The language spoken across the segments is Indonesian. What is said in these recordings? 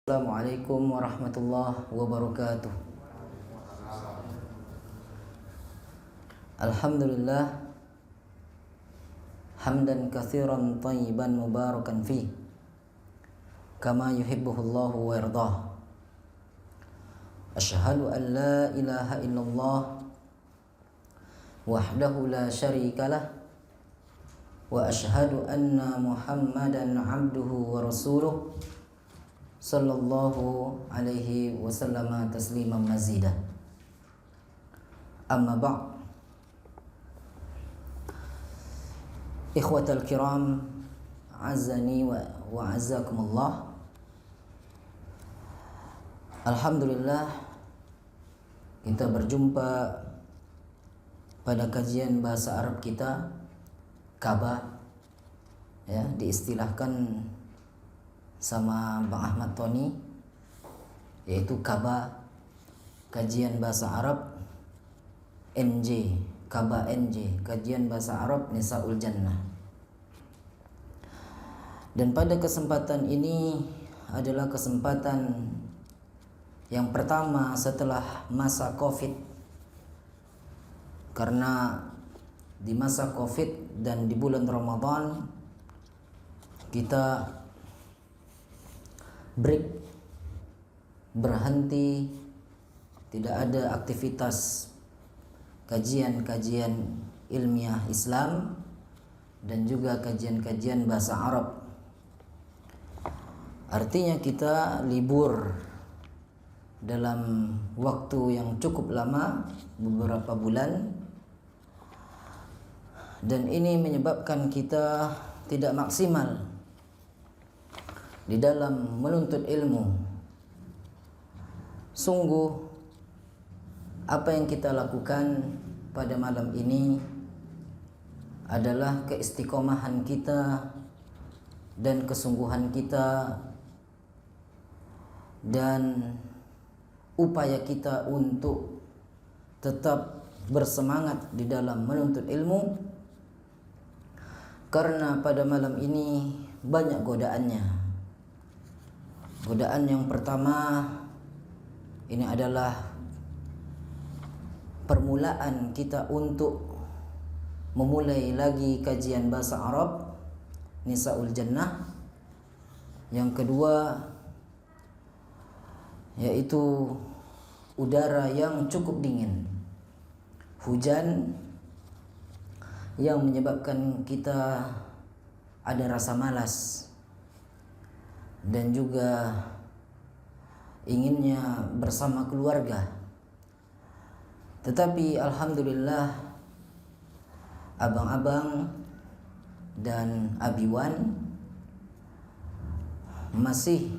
Assalamualaikum warahmatullahi wabarakatuh. Alhamdulillah hamdan katsiran thayyiban mubarakan fi kama yuhibbuhullahu wa yardah. Asyhadu an la ilaha illallah wahdahu la syarikalah wa asyhadu anna Muhammadan abduhu wa rasuluh sallallahu alaihi wasallam tasliman mazida. Amma ba'd. Ikhwatal kiram, azani wa azzakumullah. Alhamdulillah kita berjumpa pada kajian bahasa Arab kita, Kaba, ya, diistilahkan sama Bang Ahmad Tony, yaitu Kaba, kajian bahasa Arab NJ, Kaba NJ, kajian bahasa Arab Nisaul Jannah. Dan pada kesempatan ini adalah kesempatan yang pertama setelah masa Covid, karena di masa Covid dan di bulan Ramadan kita break, berhenti, tidak ada aktivitas kajian-kajian ilmiah Islam dan juga kajian-kajian bahasa Arab. Artinya kita libur dalam waktu yang cukup lama, beberapa bulan, dan ini menyebabkan kita tidak maksimal di dalam menuntut ilmu. Sungguh apa yang kita lakukan pada malam ini adalah keistiqomahan kita dan kesungguhan kita dan upaya kita untuk tetap bersemangat di dalam menuntut ilmu, karena pada malam ini banyak godaannya. Godaan yang pertama ini adalah permulaan kita untuk memulai lagi kajian bahasa Arab Nisaul Jannah. Yang kedua yaitu udara yang cukup dingin, hujan yang menyebabkan kita ada rasa malas dan juga inginnya bersama keluarga. Tetapi alhamdulillah abang-abang dan abiwan masih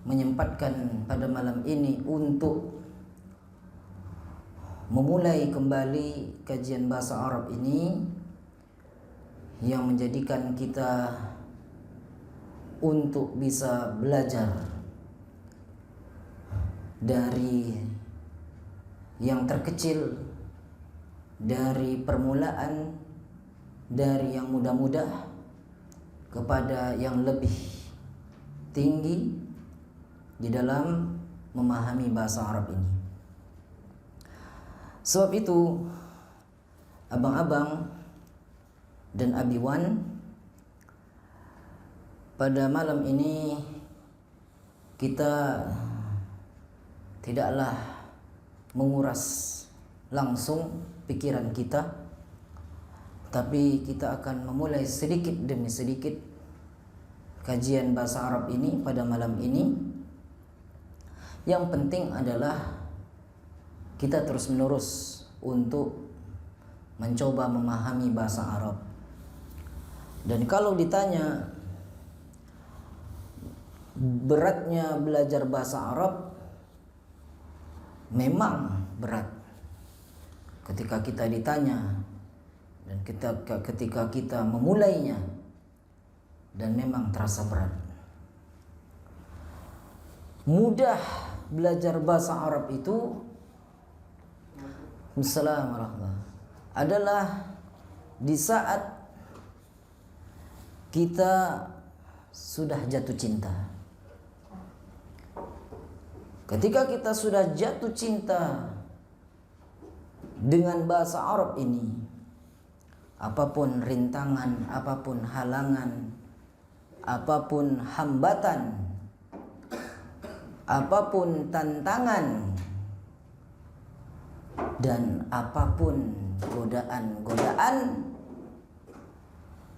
menyempatkan pada malam ini untuk memulai kembali kajian bahasa Arab ini, yang menjadikan kita untuk bisa belajar dari yang terkecil, dari permulaan, dari yang mudah-mudah kepada yang lebih tinggi di dalam memahami bahasa Arab ini. Sebab itu abang-abang dan abiwan, pada malam ini kita tidaklah menguras langsung pikiran kita, tapi kita akan memulai sedikit demi sedikit kajian bahasa Arab ini pada malam ini. Yang penting adalah kita terus menerus untuk mencoba memahami bahasa Arab. Dan kalau ditanya beratnya belajar bahasa Arab, memang berat. Ketika kita ditanya dan ketika kita memulainya, dan memang terasa berat. Mudah belajar bahasa Arab itu, Assalamualaikum, adalah di saat kita sudah jatuh cinta. Ketika kita sudah jatuh cinta dengan bahasa Arab ini, apapun rintangan, apapun halangan, apapun hambatan, apapun tantangan, dan apapun godaan-godaan,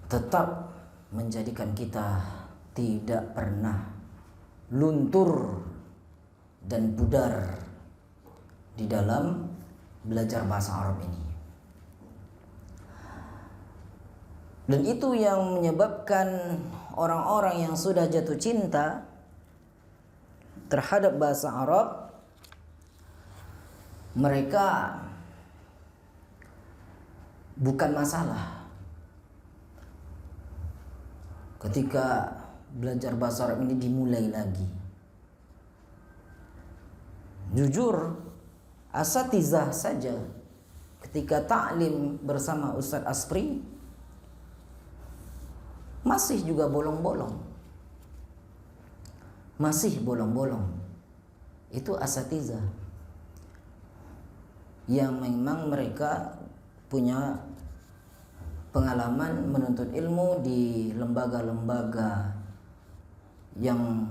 tetap menjadikan kita tidak pernah luntur dan pudar di dalam belajar bahasa Arab ini. Dan itu yang menyebabkan orang-orang yang sudah jatuh cinta terhadap bahasa Arab, mereka bukan masalah ketika belajar bahasa Arab ini dimulai lagi. Jujur, asatizah saja ketika ta'lim bersama Ustadz Aspri masih juga bolong-bolong. Masih bolong-bolong. Itu asatizah yang memang mereka punya pengalaman menuntut ilmu di lembaga-lembaga yang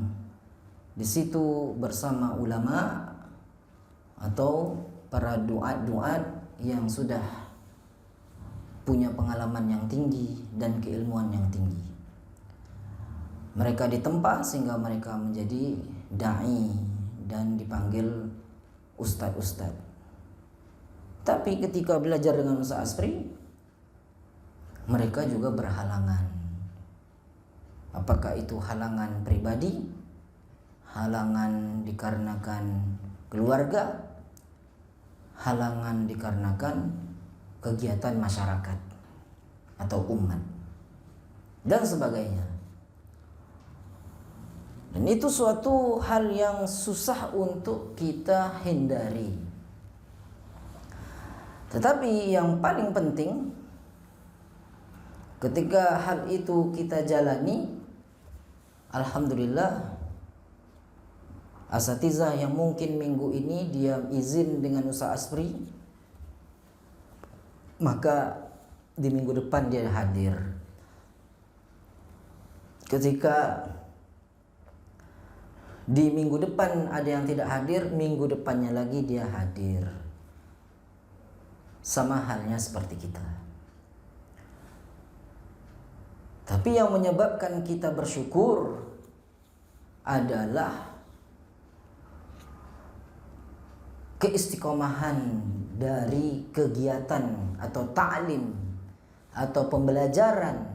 di situ bersama ulama atau para duat-duat yang sudah punya pengalaman yang tinggi dan keilmuan yang tinggi. Mereka ditempa sehingga mereka menjadi da'i dan dipanggil ustad-ustad. Tapi ketika belajar dengan Ustaz Aspri, mereka juga berhalangan. Apakah itu halangan pribadi, halangan dikarenakan keluarga, halangan dikarenakan kegiatan masyarakat atau umat, dan sebagainya. Dan itu suatu hal yang susah untuk kita hindari. Tetapi yang paling penting ketika hal itu kita jalani, alhamdulillah, asatizah yang mungkin minggu ini dia izin dengan Ustaz Aspri, maka di minggu depan dia hadir. Ketika di minggu depan ada yang tidak hadir, minggu depannya lagi dia hadir. Sama halnya seperti kita. Tapi yang menyebabkan kita bersyukur adalah keistiqomahan dari kegiatan atau ta'lim atau pembelajaran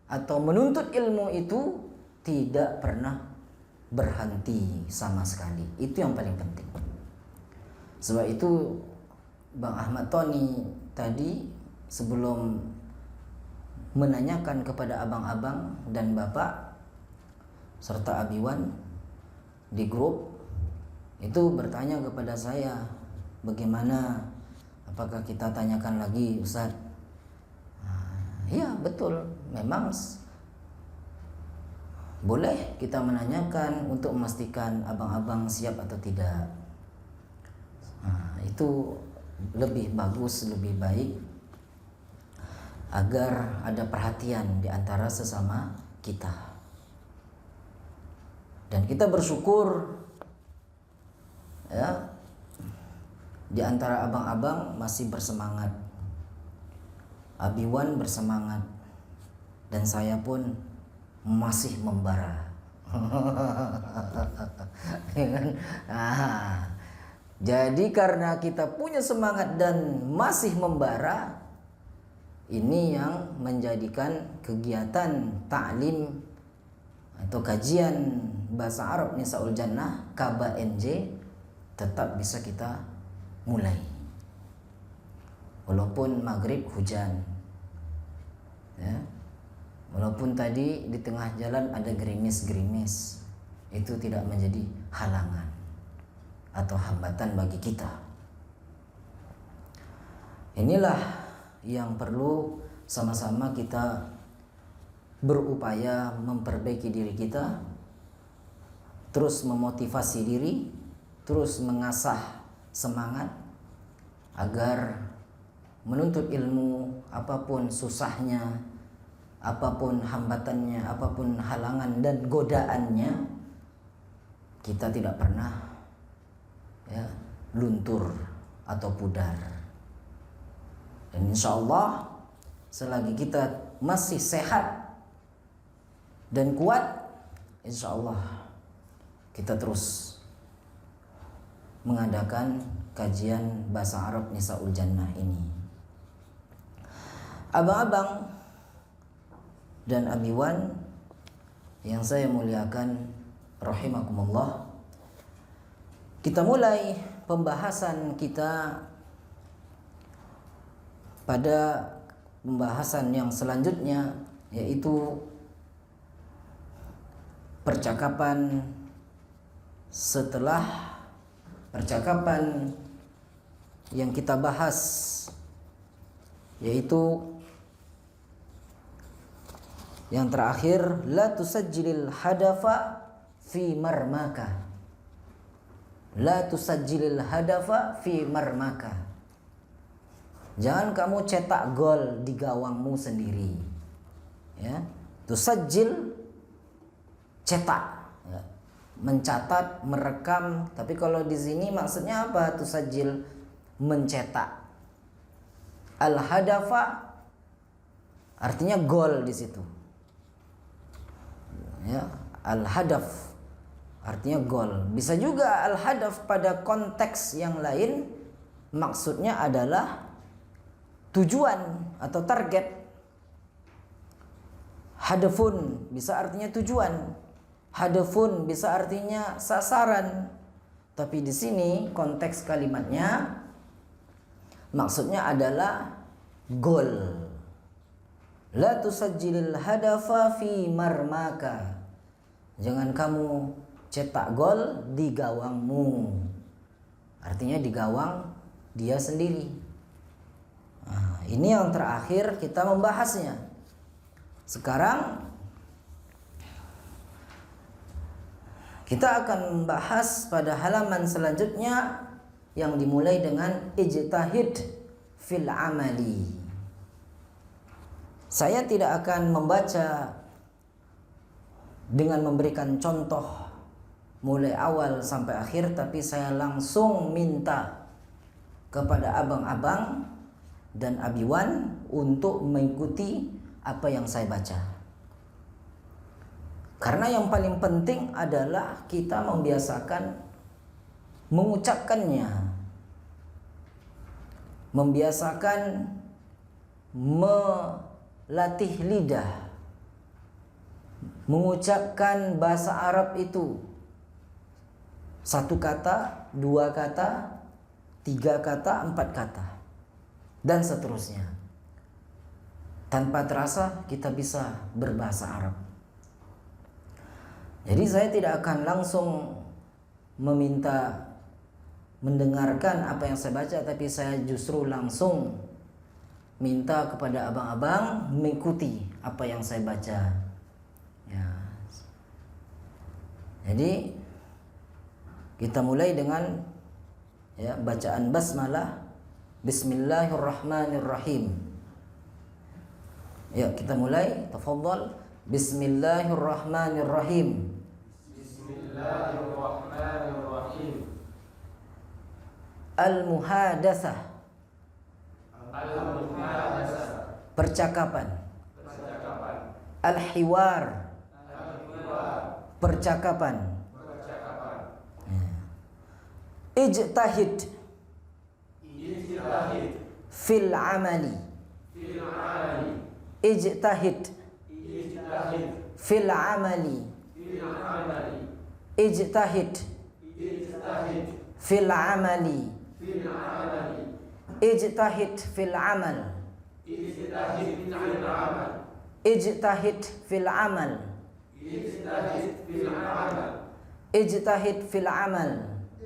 atau menuntut ilmu itu tidak pernah berhenti sama sekali. Itu yang paling penting. Sebab itu Bang Ahmad Tony tadi sebelum menanyakan kepada abang-abang dan bapak serta Abiwan di grup itu bertanya kepada saya, bagaimana, apakah kita tanyakan lagi Ustaz? Ya betul, memang boleh kita menanyakan untuk memastikan abang-abang siap atau tidak. Itu lebih bagus, lebih baik agar ada perhatian di antara sesama kita. Dan kita bersyukur ya, di antara abang-abang masih bersemangat. Abiwan bersemangat dan saya pun masih membara. Jadi karena kita punya semangat dan masih membara, ini yang menjadikan kegiatan ta'lim atau kajian bahasa Arab Nisaul Jannah KBNJ tetap bisa kita mulai. Walaupun maghrib hujan, ya, walaupun tadi di tengah jalan ada gerimis-gerimis, itu tidak menjadi halangan atau hambatan bagi kita. Inilah yang perlu sama-sama kita berupaya memperbaiki diri kita, terus memotivasi diri terus mengasah semangat agar menuntut ilmu apapun susahnya, apapun hambatannya, apapun halangan dan godaannya, kita tidak pernah ya luntur atau pudar. Dan insya Allah selagi kita masih sehat dan kuat, insya Allah kita terus mengadakan kajian bahasa Arab Nisaul Jannah ini. Abang-abang dan abiwan yang saya muliakan rahimakumullah, kita mulai pembahasan kita pada pembahasan yang selanjutnya, yaitu percakapan setelah percakapan yang kita bahas, yaitu yang terakhir, la tusajjilil hadafa fi marmaka. La tusajjilil hadafa fi marmaka. Jangan kamu cetak gol di gawangmu sendiri. Ya, tusajjil cetak, ya. Mencatat, merekam. Tapi kalau di sini maksudnya apa? Tusajjil mencetak. Al hadafa artinya gol di situ. Ya, al hadaf artinya gol. Bisa juga al hadaf pada konteks yang lain maksudnya adalah tujuan atau target. Hadafun bisa artinya tujuan. Hadafun bisa artinya sasaran. Tapi di sini konteks kalimatnya maksudnya adalah gol. La tusajjilil hadafa fi marmaka. Jangan kamu cetak gol di gawangmu. Artinya di gawang dia sendiri. Nah, ini yang terakhir kita membahasnya. Sekarang kita akan membahas pada halaman selanjutnya yang dimulai dengan ijtahid fil amali. Saya tidak akan membaca dengan memberikan contoh mulai awal sampai akhir, tapi saya langsung minta kepada abang-abang dan abiwan untuk mengikuti apa yang saya baca. Karena yang paling penting adalah kita membiasakan mengucapkannya, membiasakan melatih lidah, mengucapkan bahasa Arab itu satu kata, dua kata, tiga kata, empat kata, dan seterusnya. Tanpa terasa kita bisa berbahasa Arab. Jadi saya tidak akan langsung meminta mendengarkan apa yang saya baca, tapi saya justru langsung minta kepada abang-abang mengikuti apa yang saya baca. Ya. Jadi kita mulai dengan ya, bacaan basmalah. Bismillahirrahmanirrahim. Ya, kita mulai. Tafadhal. Bismillahirrahmanirrahim. Bismillahirrahmanirrahim. Al-muhadatsah. Al-muhadatsah. Percakapan. Percakapan. Al-hiwar. Al-hiwar. Percakapan. Percakapan. Ijtahid Ijtahid fil amali. fil amali. Ijtahid Ijtahid fil amali. fil amali. Ijtahid Ijtahid fil amali. fil amali. Ijtahid fil amal. Ijtahid fil amal. Ijtahid fil amal. Ijtahid fil amal. Ijtahid fil amal.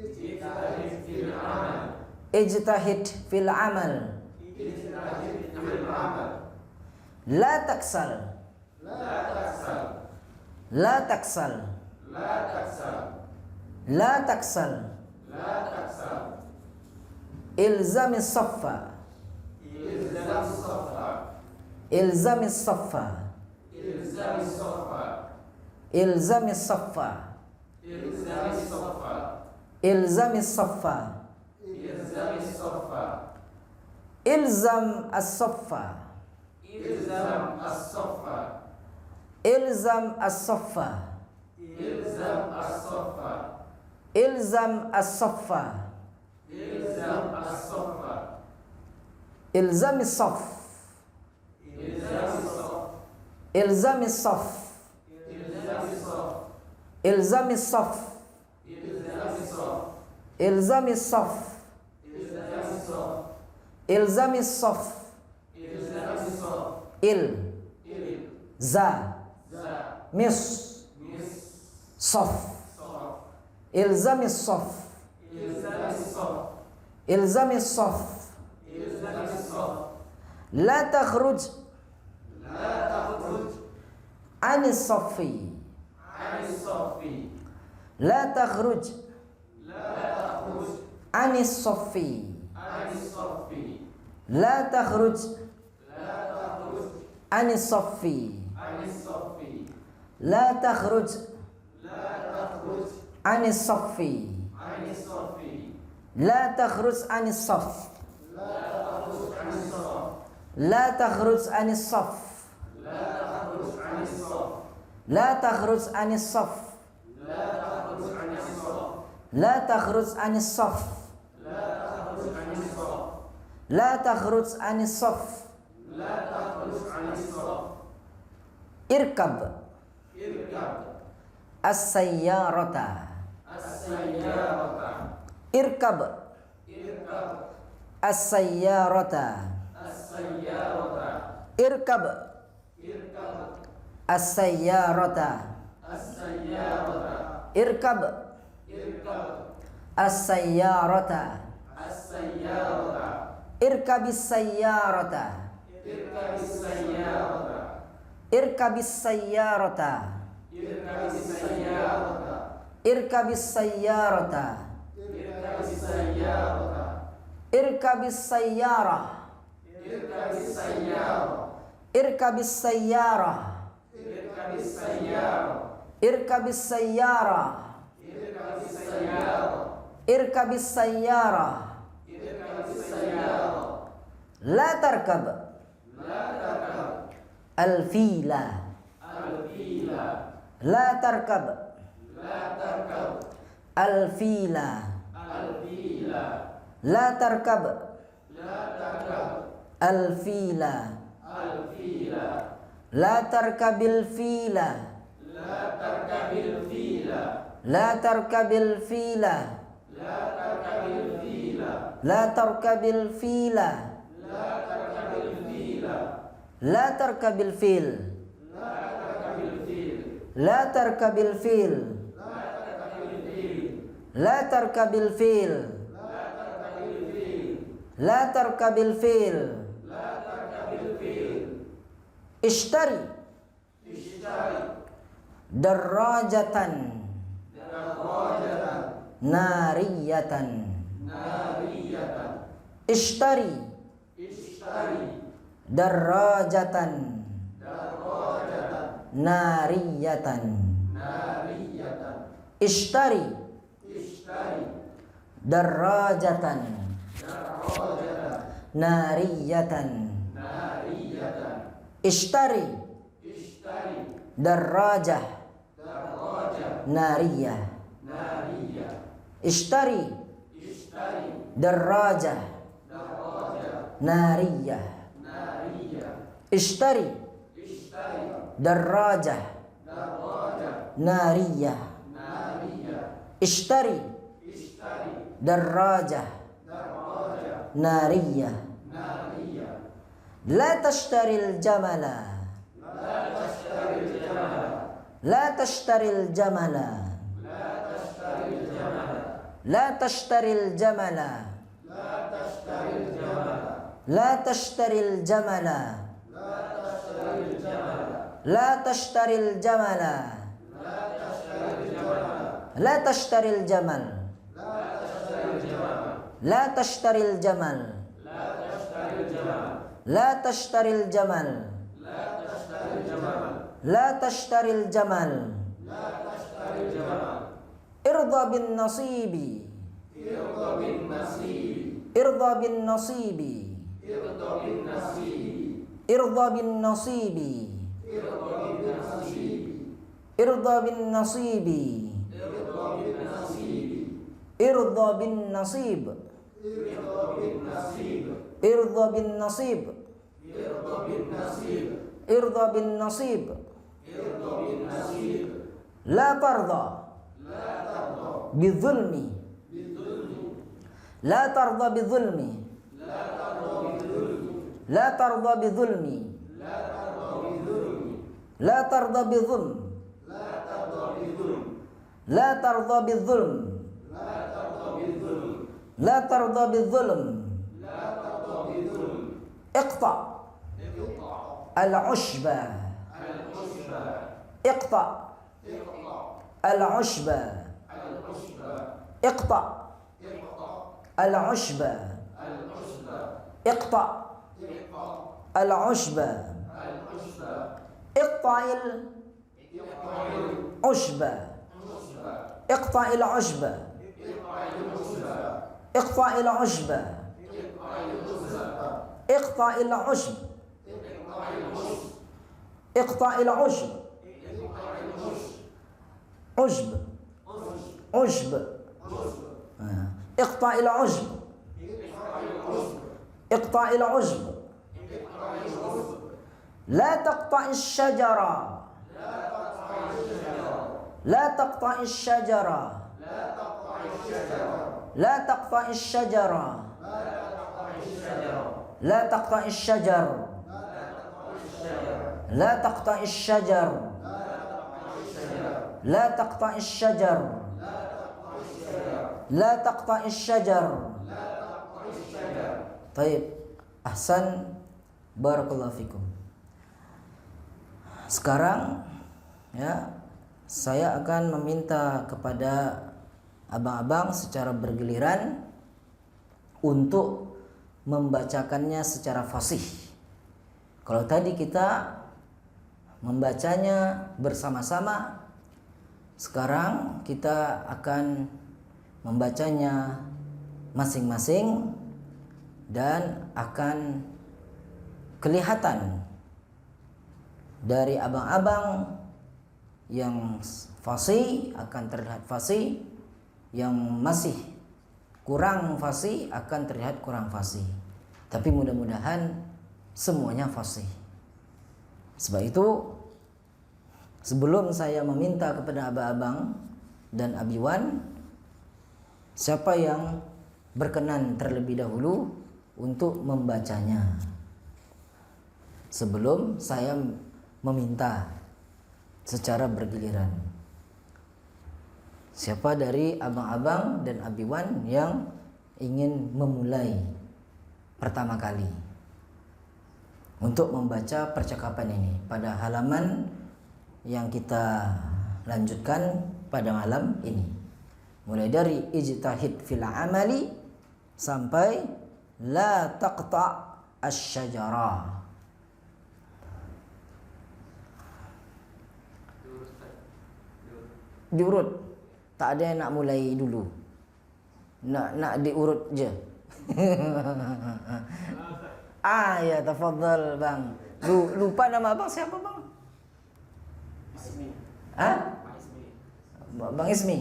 Ijtahid fil amal. Ijtahid fil amal. Ijtahid fil amal. La taksal. La taksal. La taksal. La taksal. La taksal. لا تكسل إلزم الصف إلزم الصف إلزم الصف إلزم الصف إلزم الصف إلزم الصف إلزم الصف إلزم الصف إلزم الصف إلزم الصف إلزم الصف إلزم الصف إلزم الصف إلزم الصف إلزم الصف إلزم إلزم الصف الصف إلزم إلزم الصف الصف إلزم إلزم الصف الصف إلزم إلزم الصف الصف إلزم الصف إل إل زا زا مس مس صف صف إلزم الصف إلزم الصف إلزم الصف إلزم الصف لا تخرج لا تخرج عن الصف عن الصف لا تخرج لا تخرج عن الصف عن الصف لا تخرج لا تخرج عن الصف عن الصف لا تخرج لا تخرج عن الصف عن الصف لا تخرج عن الصف لا تخرج عن الصف لا تخرج عن الصف لا تخرج عن الصف لا تخرج عن الصف لا تخرج عن الصف اركب اركب السيارة السيارة اركب اركب السيارة السيارة اركب اركب السيارة السيارة اركب اركب السيارة السيارة اركب السيارة اركب السيارة اركب السيارة اركب السيارة اركب السيارة اركب السيارة اركب السيارة اركب السيارة اركب السيارة اركب السيارة اركب السيارة اركب السيارة اركب السيارة اركب السيارة لا تركب لا تركب الفيل الفيل لا تركب لا تركب الفيل الفيل لا تركب لا تركب الفيل الفيل لا تركب الفيل لا تركب الفيل لا تركب الفيل لا تركب الفيل لا تركب الفيل لا تركب الفيل لا تركب الفيل لا تركب الفيل لا تركب الفيل لا تركب الفيل لا تركب الفيل اشتري اشتري دراجة دراجة نارية نارية اشتري اشتري دراجة دراجة نارية نارية اشتري اشتري دراجة دراجة نارية نارية اشتري اشتري دراجة دراجة نارية نارية اشتري اشتري دراجة دراجة نارية نارية اشتري اشتري دراجة دراجة نارية نارية اشتري اشتري دراجة دراجة نارية نارية لا تشتري الجمل لا تشتري الجمل لا تشتري الجمل لا تشتري الجمل لا تشتري الجمل لا تشتري الجمل لا تشتري الجمل لا تشتري الجمل لا تشتري الجمل لا تشتري الجمل لا تشتري La tashtaril jamal. La tashtaril jamal. La tashtaril jamal. Irda bin nasibi. Irda bin nasibi. Irda bin nasibi. Irda bin nasibi. Irda bin nasib. Irda bin nasib. Irda bin nasib. La tarda bizulmi. La tarda bizulmi. La tarda bizulmi. La tarda bizulm. La tarda bizulm. La tarda bizulm. Iqta al-ushba. Iqta al-ushba. Iqta al-ushba. Iqta al-ushba. Iqta'il ushba. Iqta'il ushba. Iqta'il ushba. Iqta'il ushb. Iqta'il ushb. Ushb. Ushb. Iqta'il ushb. Iqta'il ushb. La taqta'ish shajara. La taqta'ish shajara. La taqta'ish shajara. La taqta'ish shajar. La taqta'ish shajar. La taqta'ish shajar. La taqta'ish shajar. Taib. Ahsan. Barakallahu fikum. Sekarang ya, saya akan meminta kepada abang-abang secara bergiliran untuk membacakannya secara fasih. Kalau tadi kita membacanya bersama-sama, sekarang kita akan membacanya masing-masing dan akan kelihatan dari abang-abang yang fasih akan terlihat fasih, yang masih kurang fasih akan terlihat kurang fasih. Tapi mudah-mudahan semuanya fasih. Sebab itu sebelum saya meminta kepada abang-abang dan abiwan, siapa yang berkenan terlebih dahulu untuk membacanya sebelum saya meminta secara bergiliran. Siapa dari abang-abang dan abiwan yang ingin memulai pertama kali untuk membaca percakapan ini pada halaman yang kita lanjutkan pada malam ini, mulai dari ijtahid fil amali sampai la taqta' asy-syajarah. Diurut, tak ada yang nak mulai dulu, nak diurut je. Ya, tafadhal bang. Lupa nama abang siapa bang? Ismi. Bang Ismi.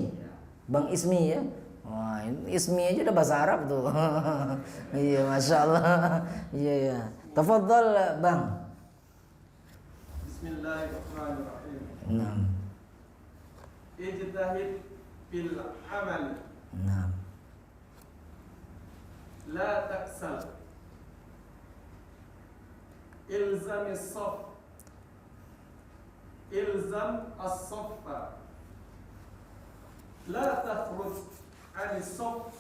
Bang Ismi ya. Wah, Ismi aja udah bahasa Arab tuh. Iya, masya Allah. Iya. Tafadhal bang. Bismillahirrahmanirrahim. Naam. Ijtahid fil amal. Naam. La taksal. Ilzam as-saff. Ilzam as-saffa. La takhruj an as-saff.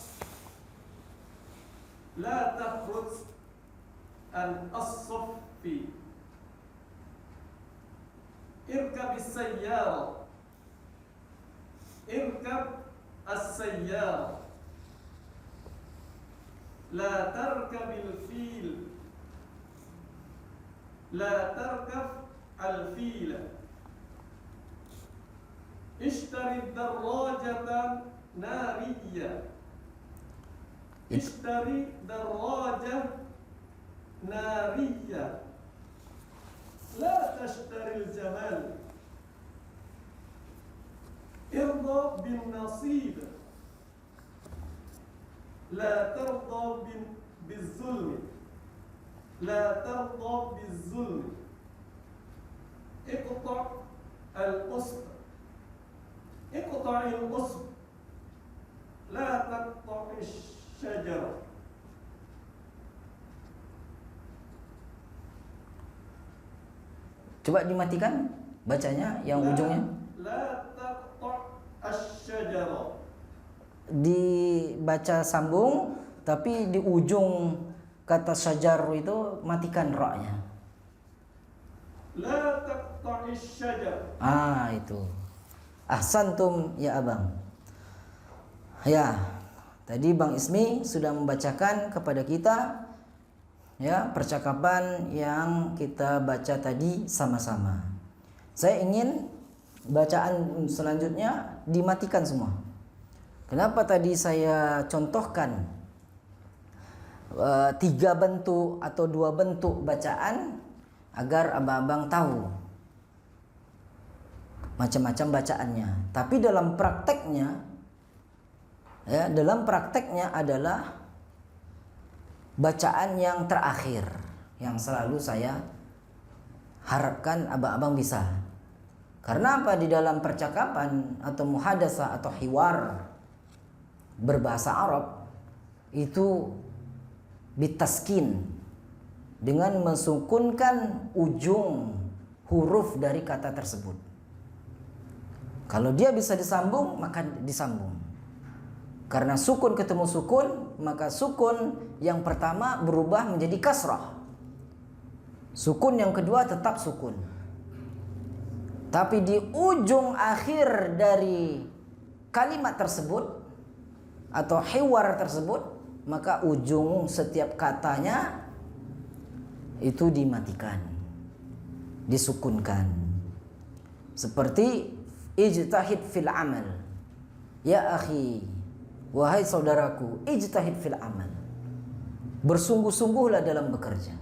La takhruj an as-saffi. Irkab as-sayyara. Irkab as-sayyara. لا تركب الفيل لا تركب الفيل اشتري دراجة نارية اشتري دراجة نارية لا تشتري الجمال ارضى بالنصيب لا ترضى بالظلم لا ترضى بالظلم اقطع الأصل اقطع الأصل لا تقطع الشجرة Coba dimatikan bacanya yang ujungnya. لا تقطع الشجرة Dibaca sambung, tapi di ujung kata syajar itu matikan ra-nya. لا تقطع الشجر Itu. Ahsantum ya abang. Ya, tadi Bang Ismi sudah membacakan kepada kita ya percakapan yang kita baca tadi sama-sama. Saya ingin bacaan selanjutnya dimatikan semua. Kenapa tadi saya contohkan 3 bentuk atau 2 bentuk bacaan agar abang-abang tahu macam-macam bacaannya. Tapi dalam prakteknya adalah bacaan yang terakhir yang selalu saya harapkan abang-abang bisa. Karena apa? Di dalam percakapan atau muhadasah atau hiwar berbahasa Arab itu bitaskin, dengan mensukunkan ujung huruf dari kata tersebut. Kalau dia bisa disambung, maka disambung. Karena sukun ketemu sukun, maka sukun yang pertama berubah menjadi kasrah. Sukun yang kedua tetap sukun. Tapi di ujung akhir dari kalimat tersebut atau hiwar tersebut, maka ujung setiap katanya itu dimatikan, disukunkan. Seperti ijtahid fil amal. Ya akhi, wahai saudaraku, ijtahid fil amal. Bersungguh-sungguhlah dalam bekerja.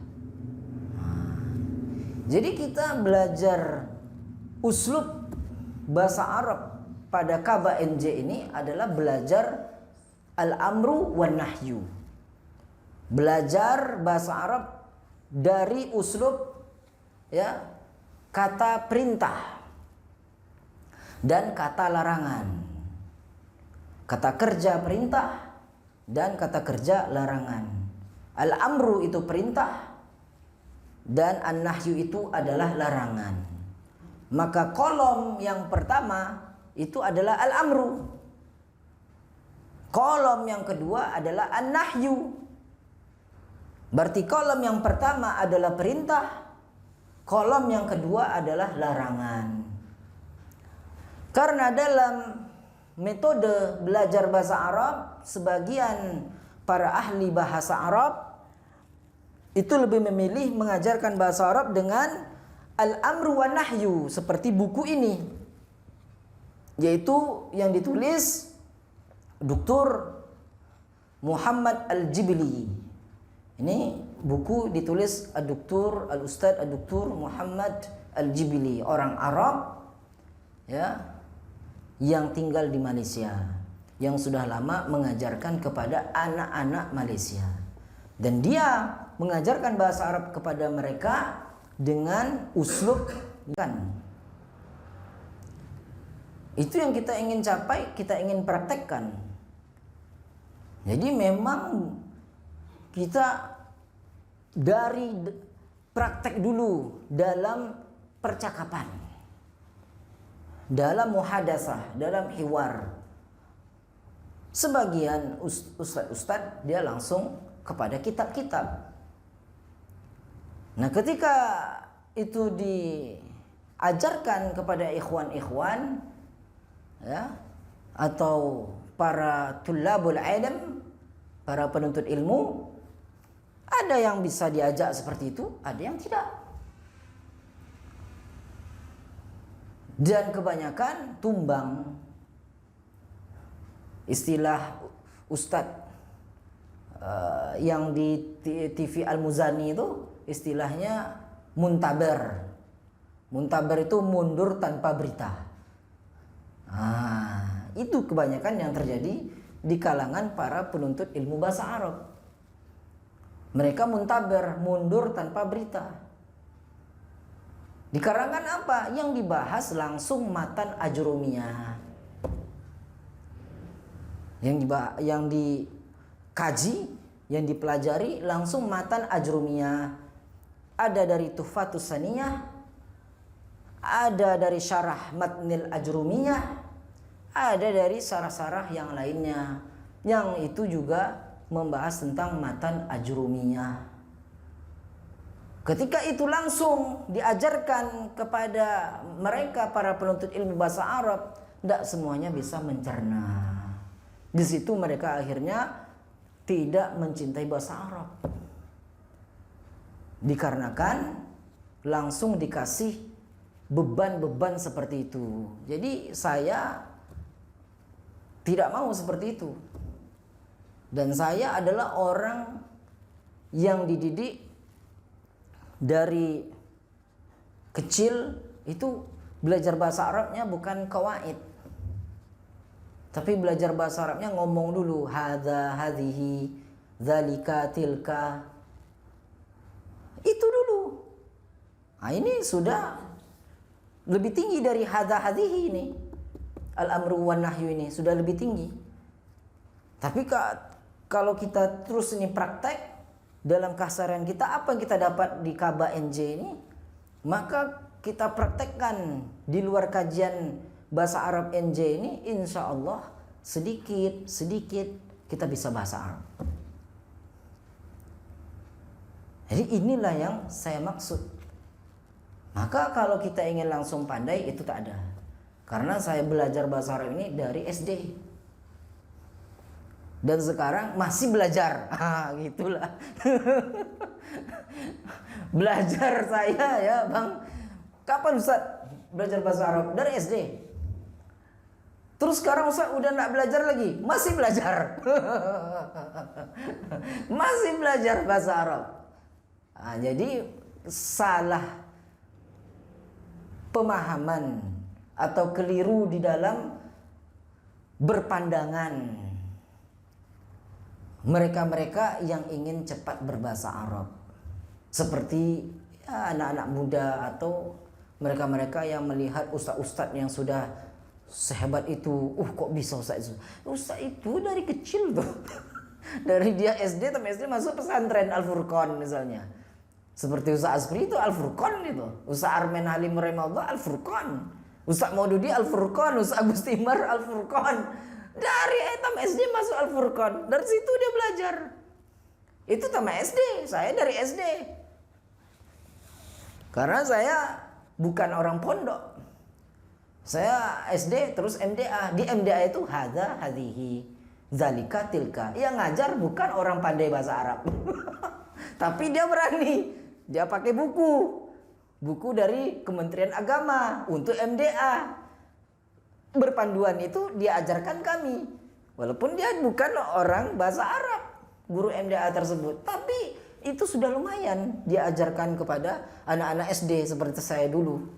Jadi kita belajar uslub bahasa Arab pada Kaba NJ ini adalah belajar al-amru wan nahyu. Belajar bahasa Arab dari uslub ya kata perintah dan kata larangan. Kata kerja perintah dan kata kerja larangan. Al-amru itu perintah dan an-nahyu itu adalah larangan. Maka kolom yang pertama itu adalah al-amru. Kolom yang kedua adalah an-nahyu. Berarti kolom yang pertama adalah perintah, kolom yang kedua adalah larangan. Karena dalam metode belajar bahasa Arab, sebagian para ahli bahasa Arab itu lebih memilih mengajarkan bahasa Arab dengan al-amru wan nahyu, seperti buku ini, yaitu yang ditulis Dr. Muhammad Al-Jibli. Ini buku ditulis Dr. Al-Ustadz Dr. Muhammad Al-Jibli, orang Arab ya yang tinggal di Malaysia, yang sudah lama mengajarkan kepada anak-anak Malaysia. Dan dia mengajarkan bahasa Arab kepada mereka dengan uslub kan. Itu yang kita ingin capai, kita ingin praktekkan. Jadi memang kita dari praktek dulu dalam percakapan, dalam muhadasah, dalam hiwar. Sebagian ustadz dia langsung kepada kitab-kitab. Nah, ketika itu diajarkan kepada ikhwan-ikhwan ya atau para tullabul ilm, para penuntut ilmu, ada yang bisa diajak seperti itu, ada yang tidak. Dan kebanyakan tumbang. Istilah Ustadz yang di TV Al-Muzani itu istilahnya muntaber. Muntaber itu mundur tanpa berita. Itu kebanyakan yang terjadi di kalangan para penuntut ilmu bahasa Arab. Mereka muntaber, mundur tanpa berita. Dikarenakan apa? Yang dibahas langsung matan ajrumiyah. Yang dikaji, yang dipelajari langsung matan ajrumiyah. Ada dari Tuhfatus Saniyah, ada dari syarah matnil ajrumiyah, ada dari sarah-sarah yang lainnya, yang itu juga membahas tentang matan ajrumiyah. Ketika itu langsung diajarkan kepada mereka para penuntut ilmu bahasa Arab, tidak semuanya bisa mencerna. Di situ mereka akhirnya tidak mencintai bahasa Arab. Dikarenakan langsung dikasih beban-beban seperti itu. Jadi saya tidak mau seperti itu. Dan saya adalah orang yang dididik dari kecil itu belajar bahasa Arabnya bukan qawaid, tapi belajar bahasa Arabnya ngomong dulu hadza, hadhihi, dzalika, tilka. Itu dulu. Ini sudah lebih tinggi dari hadza, hadhihi ini. Al-amru wan nahyu ini sudah lebih tinggi. Tapi kalau kita terus ini praktek dalam keseharian kita, apa yang kita dapat di Kaba NJ ini, maka kita praktekkan di luar kajian bahasa Arab NJ ini, insya Allah sedikit kita bisa bahasa Arab. Jadi inilah yang saya maksud. Maka kalau kita ingin langsung pandai itu tak ada. Karena saya belajar bahasa Arab ini dari SD. Dan sekarang masih belajar. Gitulah. Belajar saya ya Bang. Kapan Ustaz belajar bahasa Arab? Dari SD. Terus sekarang Ustaz udah gak belajar lagi. Masih belajar. Masih belajar bahasa Arab. Jadi salah pemahaman atau keliru di dalam berpandangan mereka-mereka yang ingin cepat berbahasa Arab, seperti ya, anak-anak muda atau mereka-mereka yang melihat ustaz-ustaz yang sudah sehebat itu. Kok bisa ustaz itu? Ustaz itu dari kecil tuh. Dari dia SD sampai SD masuk pesantren Al-Furqan misalnya. Seperti Ustaz Asfri itu Al-Furqan itu. Ustaz Armen Halim rahimahullah Al-Furqan. Ustaz Maududi Al-Furqan, Ustaz Agus Timar Al-Furqan. Dari etam SD masuk Al-Furqan. Dari situ dia belajar. Itu tamat SD. Saya dari SD. Karena saya bukan orang pondok. Saya SD terus MDA. Di MDA itu hadza, hadhihi, dzalika, tilka. Yang ngajar bukan orang pandai bahasa Arab. Tapi dia berani. Dia pakai buku. Buku dari Kementerian Agama untuk MDA. Berpanduan itu dia ajarkan kami. Walaupun dia bukan orang bahasa Arab, guru MDA tersebut. Tapi itu sudah lumayan dia ajarkan kepada anak-anak SD seperti saya dulu.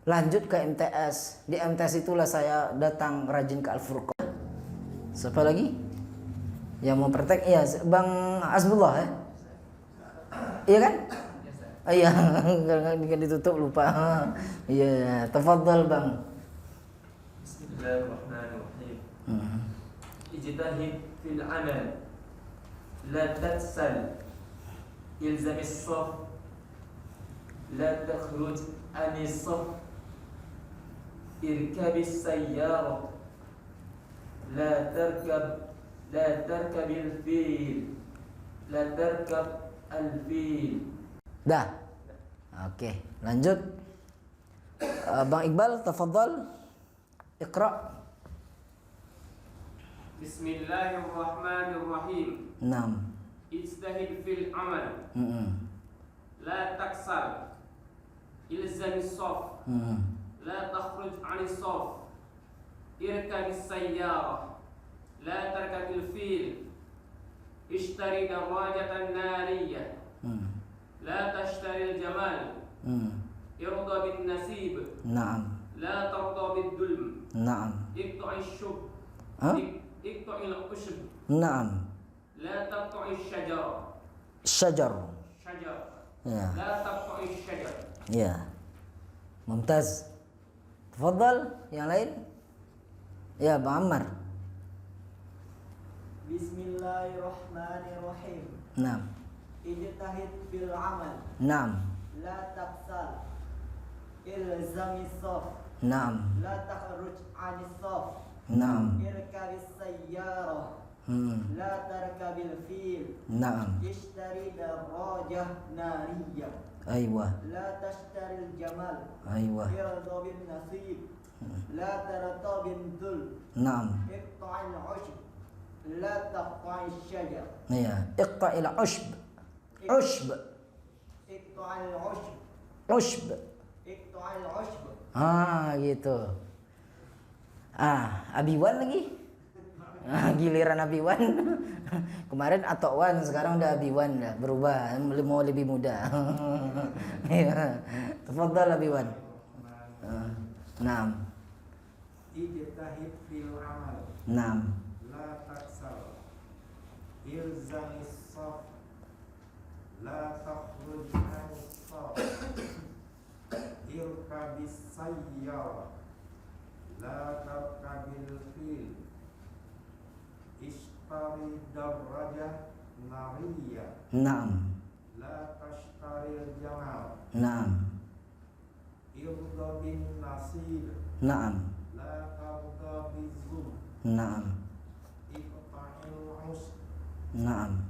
Lanjut ke MTS. Di MTS itulah saya datang rajin ke Al-Furqan. Siapa lagi? Yang mau praktek? Iya, Bang Azbullah ya? Iya kan? Iya, enggak ditutup lupa. Iya, tafadhal Bang. Bismillahirrahmanirrahim. Ijtahid fil amal, la tatsal, ilzam as-saf, la takhruj an as-saf, irkab as-sayyara, la tarkab al-fil, la tarkab al-fil. Dah. Oke, lanjut. Bang Iqbal, tafadhal. Iqra. Bismillahirrahmanirrahim. Naam. Ijtahid fil amal. La taksal. Ilzami saf. La takhruj 'ani saf. Irkabis sayyarah. La tarkabil fil. Ishtari darajatan nariyah. La tashtaril jamal. Irda bin nasib. Naam. La tarda bid dulm. Naam. Iqta'ish shub. Hah? Iqta'il ushb. Naam. La taqta'ish shajar. Syajar. Shajar. Ya. La taqta'ish shajar. Ya. Mumtaz. Tafadhal, yang lain? Ya, Bang Ammar. Bismillahirrahmanirrahim. Naam. Ijtahid fil amal. Naam. La taksal. Ilzami saf. Naam. La takhruj 'anis saf. Naam. Irkabis sayyarah. La tarkabil fil. Naam. Ishtari darajah nariyah. Aywa. La tashtaril jamal. Aywa. Irda bin nasib. La tarata bin dul. Naam. Iqta'il ushb. La taqta'ish shajar. Ya. Iqta'il ushb. Ushb. Iqta'il ushb. Ushb. Iqta'il ushb. Gitu. Abiwan lagi. Giliran Abiwan. Kemarin Atokwan, sekarang udah Abiwan, dah berubah, mau lebih muda. Ya. Tafadhal Abiwan. Naam. Ijtahid fil amal. Naam. La taksal. Ilzamis saf. La takhruj 'anis saf. Irkabis sayyarah. La tarkabil fil. Ishtari darajah nariyah. Naam. La tashtaril jamal. Naam. Irda bin nasir. Naam. La tarda bizum. Naam. Iqta'il usb. Naam.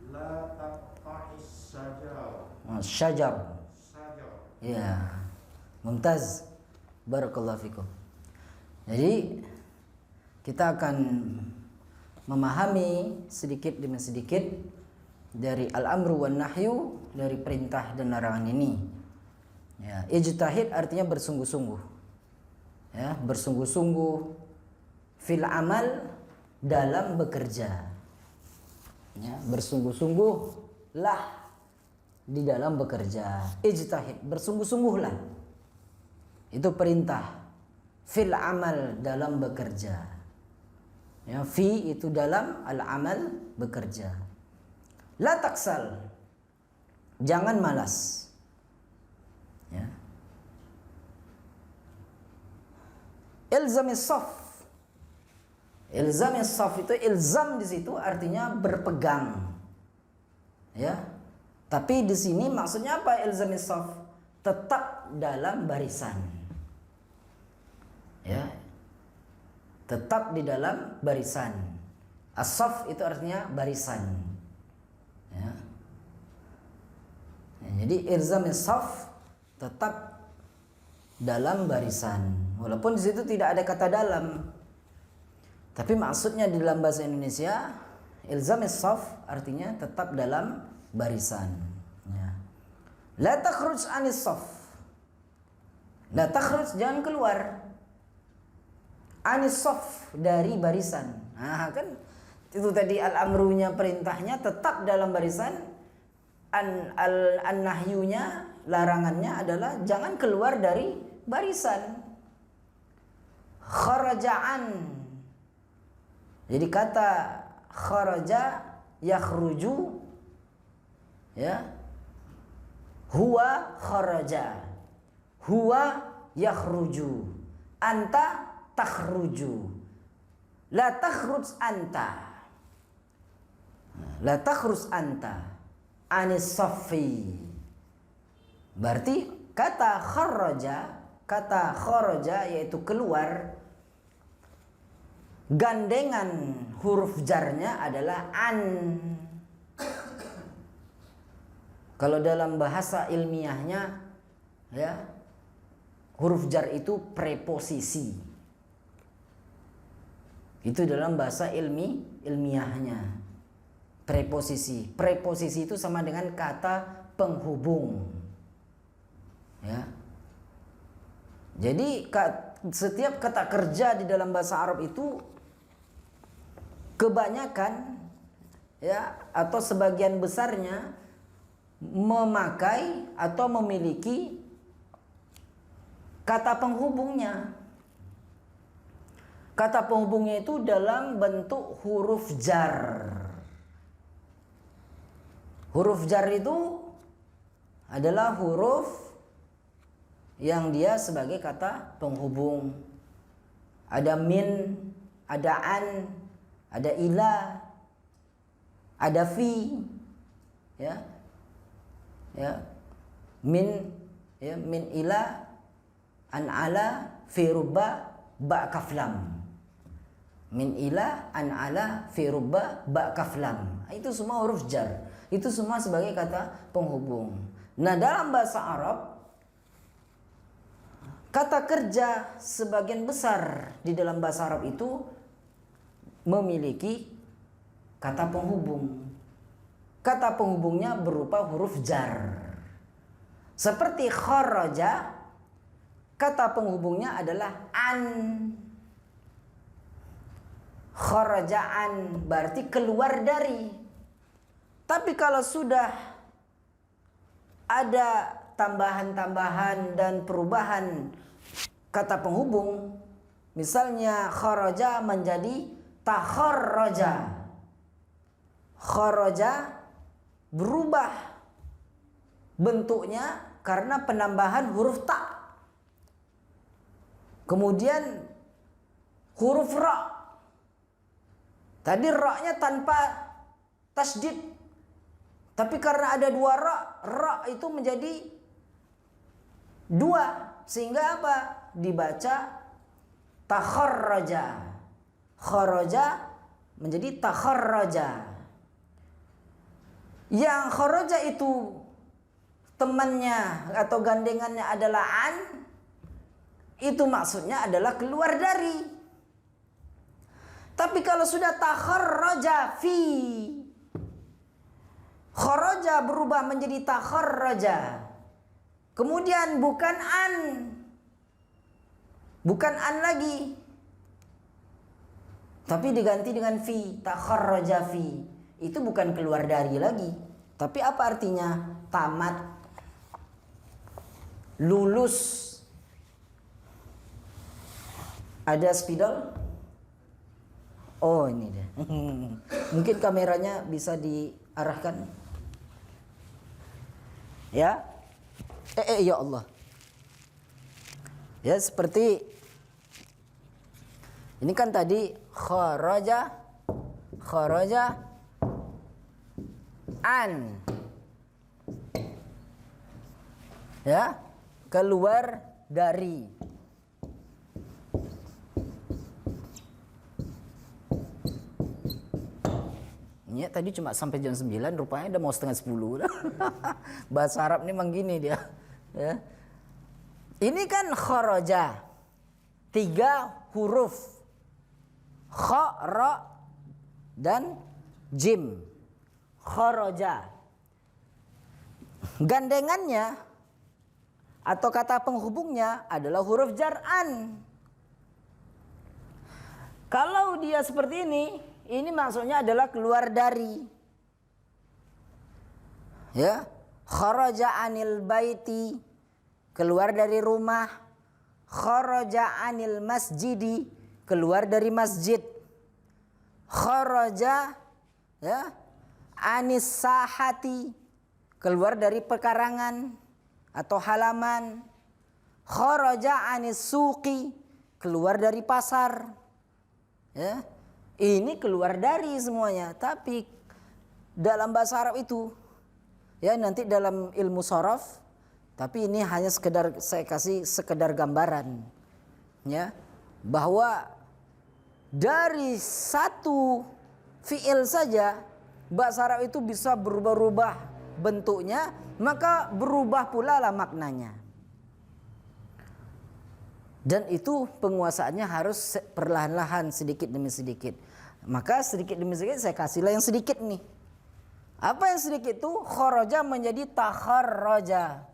La taqta'ish shajar. Syajar. Shajar. Ya. Mumtaz. Barakallahu fikum. Jadi kita akan memahami sedikit demi sedikit dari al-amru wan nahyu, dari perintah dan larangan ini. Ya, ijtahid artinya bersungguh-sungguh. Ya, bersungguh-sungguh fil amal, dalam bekerja. Ya, bersungguh-sungguhlah di dalam bekerja. Ijtahid, bersungguh-sungguhlah. Itu perintah. Fil amal, dalam bekerja. Ya, fi itu dalam, al-amal bekerja. La taksal, jangan malas. Ya. Ilzamis saf. Ilzamis saf itu, ilzam di situ artinya berpegang. Ya. Tapi di sini maksudnya apa ilzamis saf? Tetap dalam barisan. Ya. Tetap di dalam barisan. As-saf itu artinya barisan. Ya. Ya, jadi ilzamis saf, tetap dalam barisan. Walaupun di situ tidak ada kata dalam. Tapi maksudnya di dalam bahasa Indonesia, ilzamis saf artinya tetap dalam barisan. Ya. La takhruj anis saf. La takhruj, jangan keluar. Anis saf, dari barisan. Nah, kan itu tadi al-amrunya, perintahnya tetap dalam barisan. An-nahyunya, larangannya adalah jangan keluar dari barisan. Kharaja'an. Jadi kata kharaja yakhruju, ya, huwa kharaja, huwa yakhruju, anta takhruju, la takhruj anta, la takhruj anta anis safi. Berarti kata kharaja yaitu keluar, gandengan huruf jarnya adalah an. Kalau dalam bahasa ilmiahnya, ya, huruf jar itu preposisi. Itu dalam bahasa ilmiahnya. Preposisi. Preposisi itu sama dengan kata penghubung. Ya. Jadi setiap kata kerja di dalam bahasa Arab itu kebanyakan ya atau sebagian besarnya memakai atau memiliki kata penghubungnya. Kata penghubungnya itu dalam bentuk huruf jar. Huruf jar itu adalah huruf yang dia sebagai kata penghubung. Ada min, ada an, ada ila, ada fi, ya, ya, min, ya, min ila, an ala, fi rubba, ba kaflam. Min ila, an ala, fi rubba, ba kaflam. Itu semua huruf jar. Itu semua sebagai kata penghubung. Nah, dalam bahasa Arab, kata kerja sebagian besar di dalam bahasa Arab itu memiliki kata penghubung. Kata penghubungnya berupa huruf jar. Seperti kharaja, kata penghubungnya adalah an. Kharajaan berarti keluar dari. Tapi kalau sudah ada tambahan-tambahan dan perubahan kata penghubung, misalnya kharaja menjadi takharraja. Kharaja berubah bentuknya karena penambahan huruf ta. Kemudian huruf ra. Tadi ra-nya tanpa tasydid. Tapi karena ada dua ra itu menjadi dua. Sehingga apa? Dibaca takharraja. Kharaja menjadi takharraja. Yang kharaja itu temannya atau gandengannya adalah an. Itu maksudnya adalah keluar dari. Tapi kalau sudah takharraja fi, kharaja berubah menjadi takharraja. Kemudian bukan an. Bukan an lagi. Tapi diganti dengan fi, takharraja fi. Itu bukan keluar dari lagi. Tapi apa artinya? Tamat. Lulus. Ada spidol? Oh, ini dia. Mungkin kameranya bisa diarahkan. Ya. Ya Allah. Ya, seperti ini kan tadi kharaja an. Ya, keluar dari. Ya, tadi cuma sampai jam 9, rupanya udah mau setengah 10. Bahasa Arab ini memang gini dia. Ya. Ini kan kharaja. 3 huruf. Kha, ra, dan jim. Kharaja. Gandengannya atau kata penghubungnya adalah huruf jar an. Kalau dia seperti ini maksudnya adalah keluar dari. Ya, kharaja anil baiti, keluar dari rumah. Kharaja anil masjidi, keluar dari masjid. Kharaja ya anis sahati, keluar dari pekarangan atau halaman. Kharaja anis suqi, keluar dari pasar. Ya. Ini keluar dari semuanya. Tapi dalam bahasa Arab itu, ya nanti dalam ilmu sharaf, tapi ini hanya sekedar saya kasih sekedar gambaran, ya, bahwa dari satu fiil saja bahasa Arab itu bisa berubah-ubah bentuknya, maka berubah pula lah maknanya. Dan itu penguasaannya harus perlahan-lahan, sedikit demi sedikit. Maka sedikit demi sedikit saya kasihlah yang sedikit nih. Apa yang sedikit itu? Kharaja menjadi takharraja.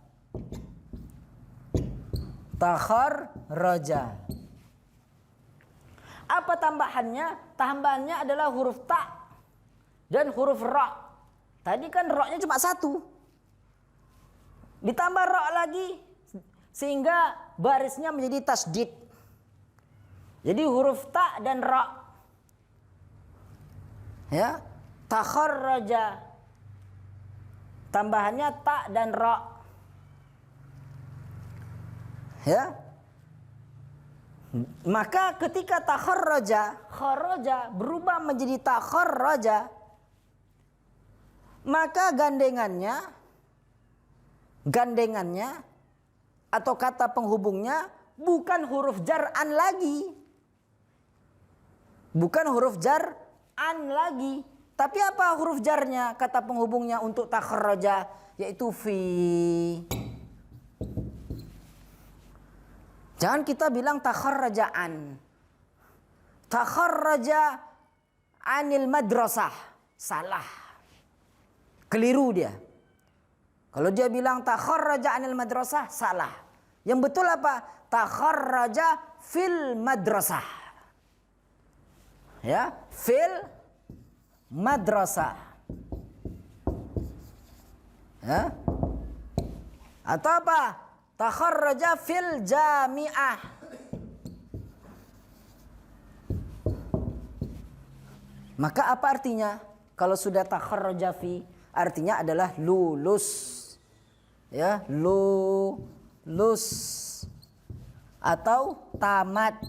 Takharraja. Apa tambahannya? Tambahannya adalah huruf ta dan huruf ra. Tadi kan ra-nya cuma satu. Ditambah ra lagi sehingga barisnya menjadi tasdid. Jadi huruf ta dan ra. Ya, takharraja. Tambahannya ta dan ra. Ya. Maka ketika takharraja, kharaja berubah menjadi takharraja, maka gandengannya atau kata penghubungnya bukan huruf jar an lagi. Bukan huruf jar an lagi. Tapi apa huruf jarnya, kata penghubungnya untuk takharraja, yaitu fi. Jangan kita bilang takharrajaan. Takharraja anil madrasah. Salah. Keliru dia. Kalau dia bilang takharraja anil madrasah, salah. Yang betul apa? Takharraja fil madrasah. Ya, fil madrasah. Ya. Atau apa? Takharraja fil jami'ah. Maka apa artinya? Kalau sudah takharraja fi, artinya adalah lulus. Ya, lulus atau tamat.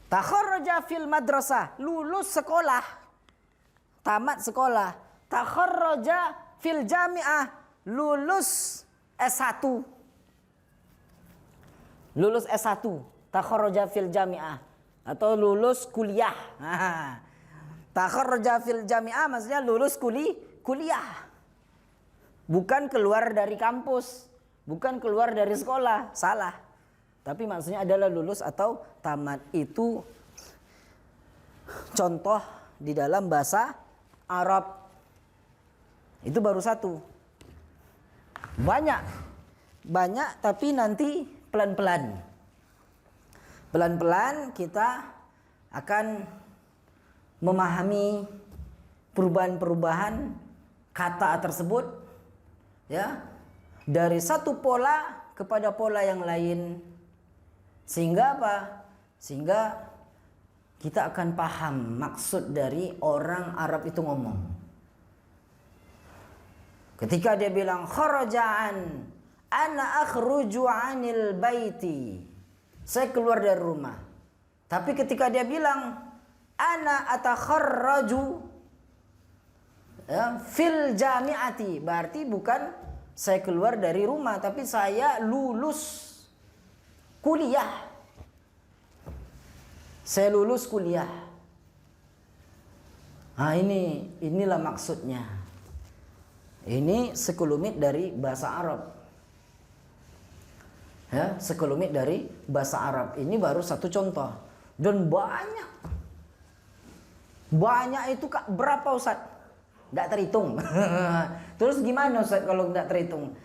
Takharraja fil madrasah, lulus sekolah. Tamat sekolah. Takharraja fil jami'ah, lulus S1. Lulus S1, takharraja fil jami'ah, atau lulus kuliah. Takharraja fil jami'ah maksudnya lulus kuliah. Bukan keluar dari kampus, bukan keluar dari sekolah, salah. Tapi maksudnya adalah lulus atau tamat. Itu contoh di dalam bahasa Arab. Itu baru satu. Banyak tapi nanti pelan-pelan. Pelan-pelan kita akan memahami perubahan-perubahan kata tersebut, ya, dari satu pola kepada pola yang lain. Sehingga apa? Sehingga kita akan paham maksud dari orang Arab itu ngomong. Ketika dia bilang kharaja'an, ana akhruju 'anil baiti, saya keluar dari rumah. Tapi ketika dia bilang ana atakharraju, ya, fil jami'ati, berarti bukan saya keluar dari rumah, tapi saya lulus kuliah. Saya lulus kuliah. Nah, inilah maksudnya. Ini sekelumit dari bahasa Arab. Ya, sekelumit dari bahasa Arab. Ini baru satu contoh. Dan banyak. Banyak itu berapa Ustaz? Nggak terhitung. Terus gimana Ustaz kalau nggak terhitung?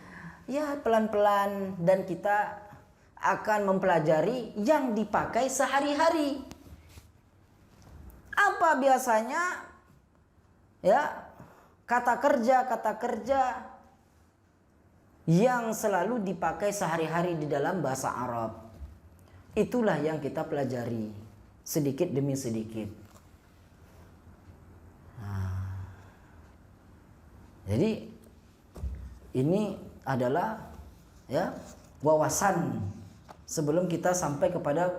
Ya pelan-pelan, dan kita akan mempelajari yang dipakai sehari-hari. Apa biasanya? Ya, kata kerja yang selalu dipakai sehari-hari di dalam bahasa Arab. Itulah yang kita pelajari sedikit demi sedikit. Nah, jadi ini adalah, ya, wawasan sebelum kita sampai kepada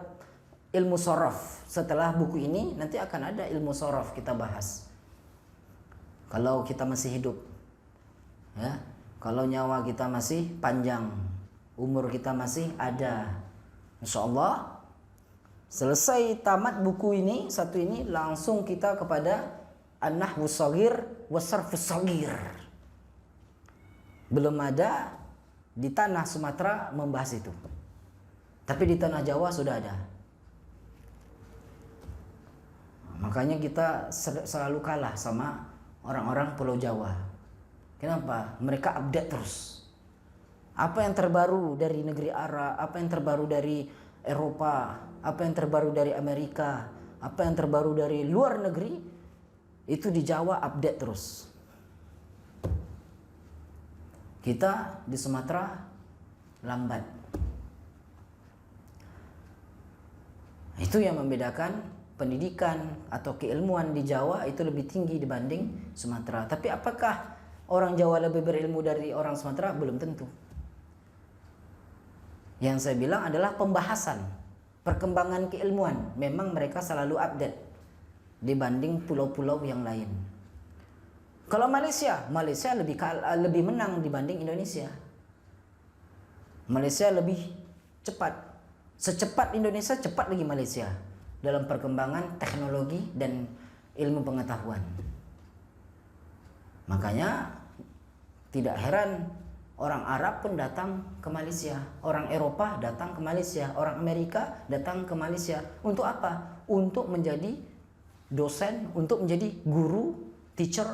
ilmu shorof. Setelah buku ini nanti akan ada ilmu shorof kita bahas. Kalau kita masih hidup, ya, kalau nyawa kita masih panjang, umur kita masih ada, insya Allah selesai tamat buku ini satu ini, langsung kita kepada an-nahwus shaghir was-sarfus shaghir. Belum ada di tanah Sumatera membahas itu. Tapi di tanah Jawa sudah ada. Makanya kita selalu kalah sama orang-orang Pulau Jawa. Kenapa? Mereka update terus. Apa yang terbaru dari negeri Arab, apa yang terbaru dari Eropa, apa yang terbaru dari Amerika, apa yang terbaru dari luar negeri, itu di Jawa update terus. Kita di Sumatera lambat. Itu yang membedakan pendidikan atau keilmuan di Jawa itu lebih tinggi dibanding Sumatera. Tapi apakah orang Jawa lebih berilmu dari orang Sumatera? Belum tentu. Yang saya bilang adalah pembahasan, perkembangan keilmuan. Memang mereka selalu update dibanding pulau-pulau yang lain. Kalau Malaysia lebih menang dibanding Indonesia. Malaysia lebih cepat. Secepat Indonesia, cepat lagi Malaysia dalam perkembangan teknologi dan ilmu pengetahuan. Makanya tidak heran orang Arab pun datang ke Malaysia, orang Eropa datang ke Malaysia, orang Amerika datang ke Malaysia. Untuk apa? Untuk menjadi dosen, untuk menjadi guru, teacher,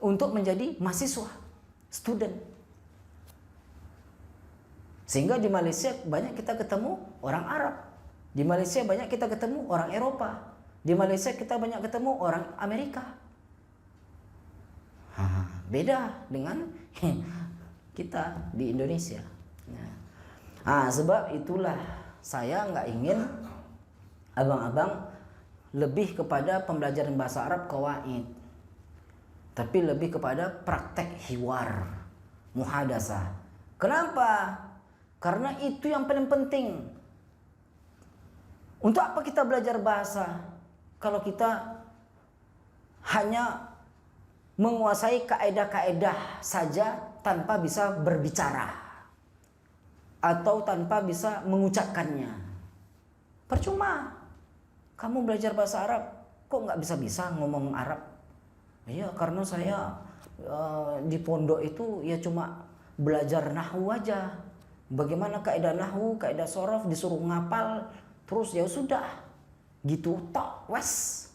untuk menjadi mahasiswa, student. Sehingga di Malaysia banyak kita ketemu orang Arab. Di Malaysia banyak kita ketemu orang Eropa. Di Malaysia kita banyak ketemu orang Amerika. Beda dengan kita di Indonesia. Sebab itulah saya nggak ingin abang-abang lebih kepada pembelajaran bahasa Arab qawaid, tapi lebih kepada praktek hiwar, muhadasah. Kenapa? Karena itu yang paling penting. Untuk apa kita belajar bahasa kalau kita hanya menguasai kaedah-kaedah saja tanpa bisa berbicara atau tanpa bisa mengucapkannya? Percuma. Kamu belajar bahasa Arab kok nggak bisa ngomong Arab? Iya, karena saya di pondok itu ya cuma belajar nahwu aja. Bagaimana kaidah nahwu, kaidah sorof, disuruh ngapal, terus ya sudah, gitu tok wes.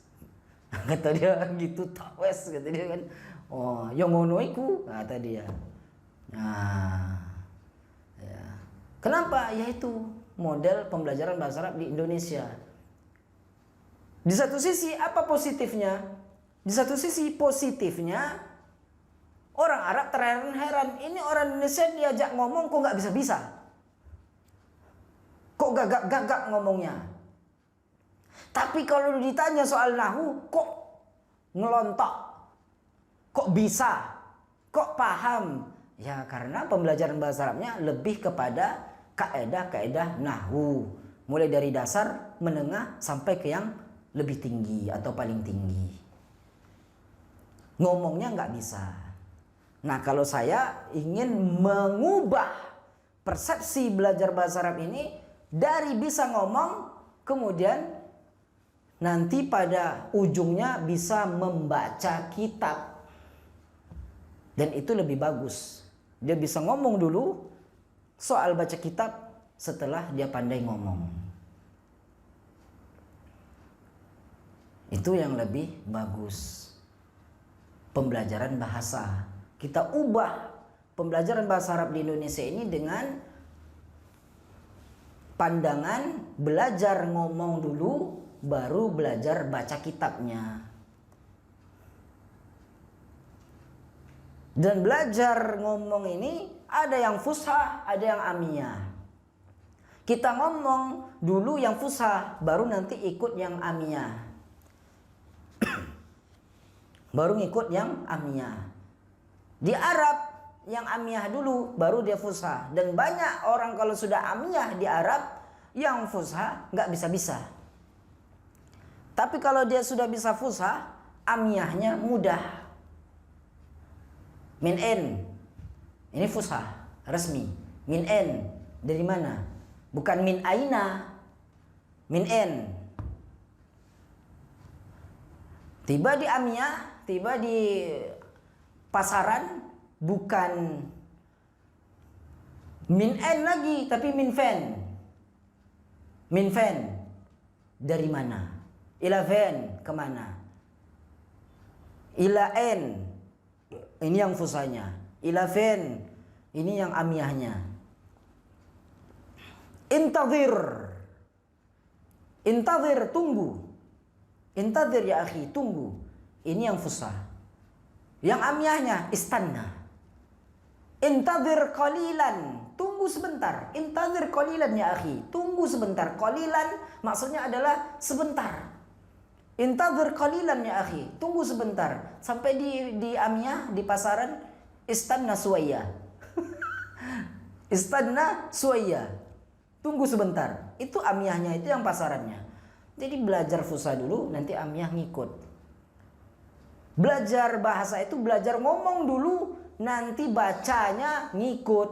Kata dia gitu tok wes, kata dia kan. Oh, yang ngono iku, kata dia. Nah, ya. Kenapa? Yaitu model pembelajaran bahasa Arab di Indonesia. Di satu sisi apa positifnya? Di satu sisi positifnya, orang Arab terheran-heran, ini orang Indonesia diajak ngomong kok nggak bisa-bisa. Kok gagap-gagap ngomongnya. Tapi kalau ditanya soal nahwu, kok ngelontok. Kok bisa. Kok paham. Ya karena pembelajaran bahasa Arabnya lebih kepada kaedah-kaedah nahwu. Mulai dari dasar, menengah, sampai ke yang lebih tinggi atau paling tinggi. Ngomongnya nggak bisa. Nah, kalau saya ingin mengubah persepsi belajar bahasa Arab ini dari bisa ngomong, kemudian nanti pada ujungnya bisa membaca kitab. Dan itu lebih bagus. Dia bisa ngomong dulu soal baca kitab setelah dia pandai ngomong. Itu yang lebih bagus. Pembelajaran bahasa. Kita ubah pembelajaran bahasa Arab di Indonesia ini dengan pandangan belajar ngomong dulu, baru belajar baca kitabnya. Dan belajar ngomong ini ada yang fushah, ada yang amiyah. Kita ngomong dulu yang fushah, baru nanti ikut yang amiyah. Baru ngikut yang amiyah. Di Arab yang amiyah dulu baru dia fushah. Dan banyak orang kalau sudah amiyah di Arab yang fushah nggak bisa-bisa. Tapi kalau dia sudah bisa fushah, amiyahnya mudah. Min N. Ini fushah resmi. Min N dari mana? Bukan min aina. Min N. Tiba di amiyah, tiba di pasaran, bukan min N lagi tapi min fen. Min fen, dari mana? Ila fen, kemana? Ila en, ini yang fusanya. Ila fen, ini yang amiyahnya. Intadhir, intadhir, tunggu. Intadhir ya akhi, tunggu. Ini yang fusah. Yang amiyahnya istanna. Intadhir qalilan, tunggu sebentar. Intadhir qalilan ya akhi, tunggu sebentar. Qalilan maksudnya adalah sebentar. Intadhir qalilan ya akhi, tunggu sebentar. Sampai di amiyah, di pasaran, istanna suwayya. Istanna suwayya, tunggu sebentar. Itu amiyahnya, itu yang pasarannya. Jadi belajar fusha dulu, nanti amiyah ngikut. Belajar bahasa itu belajar ngomong dulu, nanti bacanya ngikut.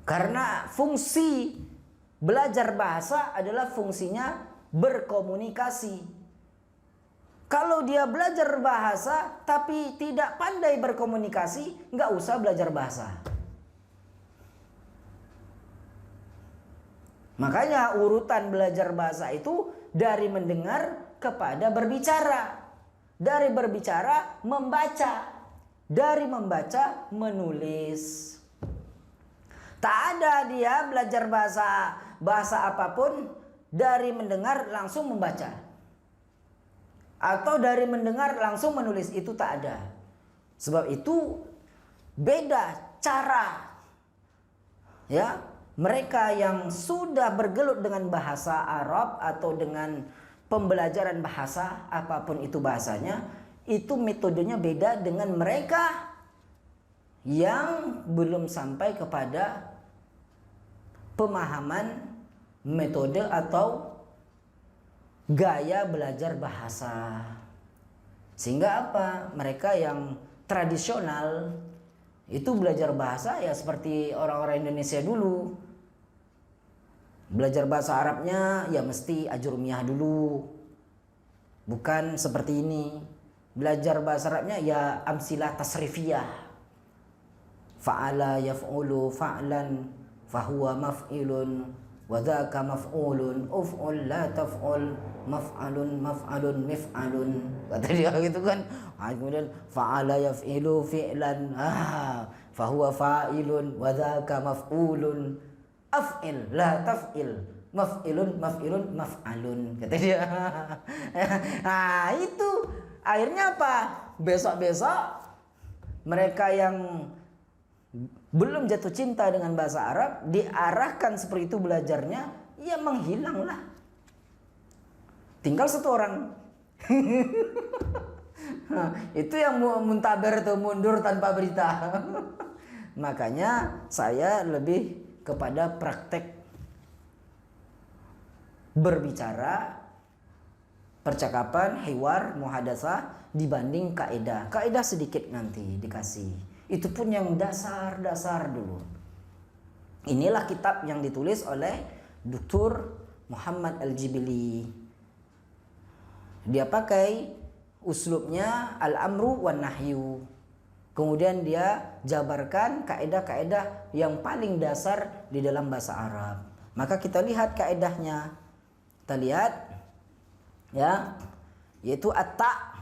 Karena fungsi belajar bahasa adalah fungsinya berkomunikasi. Kalau dia belajar bahasa tapi tidak pandai berkomunikasi, nggak usah belajar bahasa. Makanya urutan belajar bahasa itu dari mendengar kepada berbicara. Dari berbicara membaca. Dari membaca menulis. Tak ada dia belajar bahasa apapun dari mendengar langsung membaca. Atau dari mendengar langsung menulis, itu tak ada. Sebab itu beda cara. Ya, mereka yang sudah bergelut dengan bahasa Arab atau dengan pembelajaran bahasa apapun itu bahasanya, itu metodenya beda dengan mereka yang belum sampai kepada pemahaman metode atau gaya belajar bahasa. Sehingga apa? Mereka yang tradisional itu belajar bahasa ya seperti orang-orang Indonesia dulu. Belajar bahasa Arabnya ya mesti ajurumiyah dulu. Bukan seperti ini. Belajar bahasa Arabnya ya amsilah tasrifiyah. Fa'ala yaf'ulu fa'lan fahuwa maf'ilun wa dzaka maf'ulun uf'ul la taf'ul maf'alun maf'alun mif'alun. Kata dia gitu kan. Kemudian fa'ala yaf'ilu fi'lan fahuwa fa'ilun wa dzaka maf'ulun af'il la taf'il maf'ilun maf'ilun maf'alun. Kata dia. Nah, itu akhirnya apa? Besok-besok mereka yang belum jatuh cinta dengan bahasa Arab diarahkan seperti itu belajarnya, ya menghilanglah. Tinggal satu orang. Itu yang muntaber atau mundur tanpa berita. Makanya saya lebih kepada praktek berbicara, percakapan, hiwar, muhadasah dibanding kaidah. Kaidah sedikit nanti dikasih. Itu pun yang dasar-dasar dulu. Inilah kitab yang ditulis oleh Dr. Muhammad Al-Jibili. Dia pakai uslubnya al-amru wan nahyu. Kemudian dia jabarkan kaidah-kaidah yang paling dasar di dalam bahasa Arab. Maka kita lihat kaidahnya. Kita lihat ya, yaitu at-ta.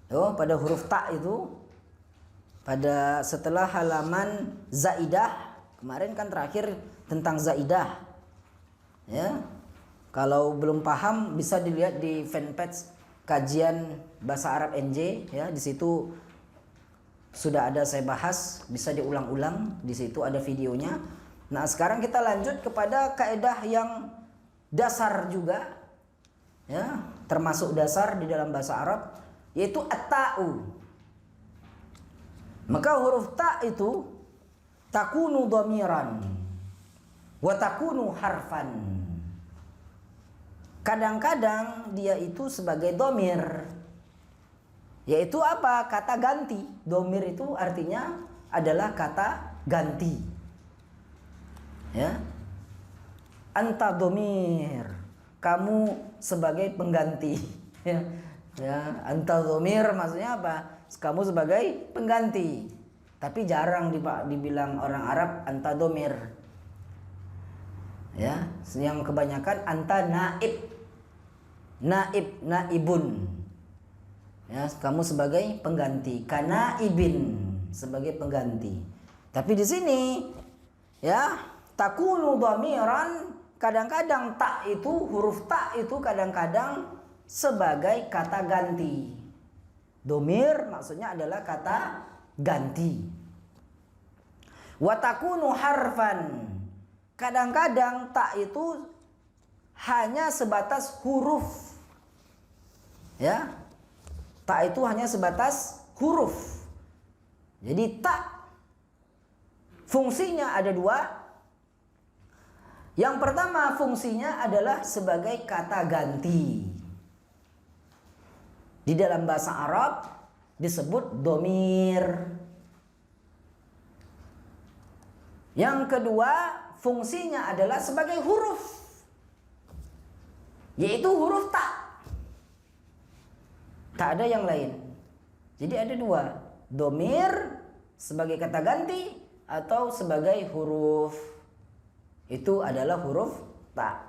Pada huruf ta itu pada setelah halaman zaidah, kemarin kan terakhir tentang zaidah. Ya. Kalau belum paham bisa dilihat di fanpage kajian bahasa Arab NJ ya, di situ sudah ada saya bahas, bisa diulang-ulang, di situ ada videonya. Nah, sekarang kita lanjut kepada kaidah yang dasar juga. Ya, termasuk dasar di dalam bahasa Arab yaitu at-ta'u. Maka huruf ta itu takunu dhamiran wa takunu harfan. Kadang-kadang dia itu sebagai dhamir. Yaitu apa? Kata ganti. Dhamir itu artinya adalah kata ganti. Ya. Anta dhamir. Kamu sebagai pengganti. Ya. Ya, anta dhamir maksudnya apa? Kamu sebagai pengganti. Tapi jarang dibilang orang Arab anta domir. Ya, yang kebanyakan anta naib. Naibun. Ya, kamu sebagai pengganti. Kanaibin sebagai pengganti. Tapi di sini ya, takunu dhamiran, kadang-kadang huruf ta itu kadang-kadang sebagai kata ganti. Domir maksudnya adalah kata ganti. Watakunu harfan, kadang-kadang tak itu hanya sebatas huruf. Ya, tak itu hanya sebatas huruf. Jadi tak fungsinya ada dua. Yang pertama fungsinya adalah sebagai kata ganti. Di dalam bahasa Arab disebut domir. Yang kedua, fungsinya adalah sebagai huruf, yaitu huruf ta. Tak ada yang lain. Jadi ada dua, domir sebagai kata ganti atau sebagai huruf. Itu adalah huruf ta.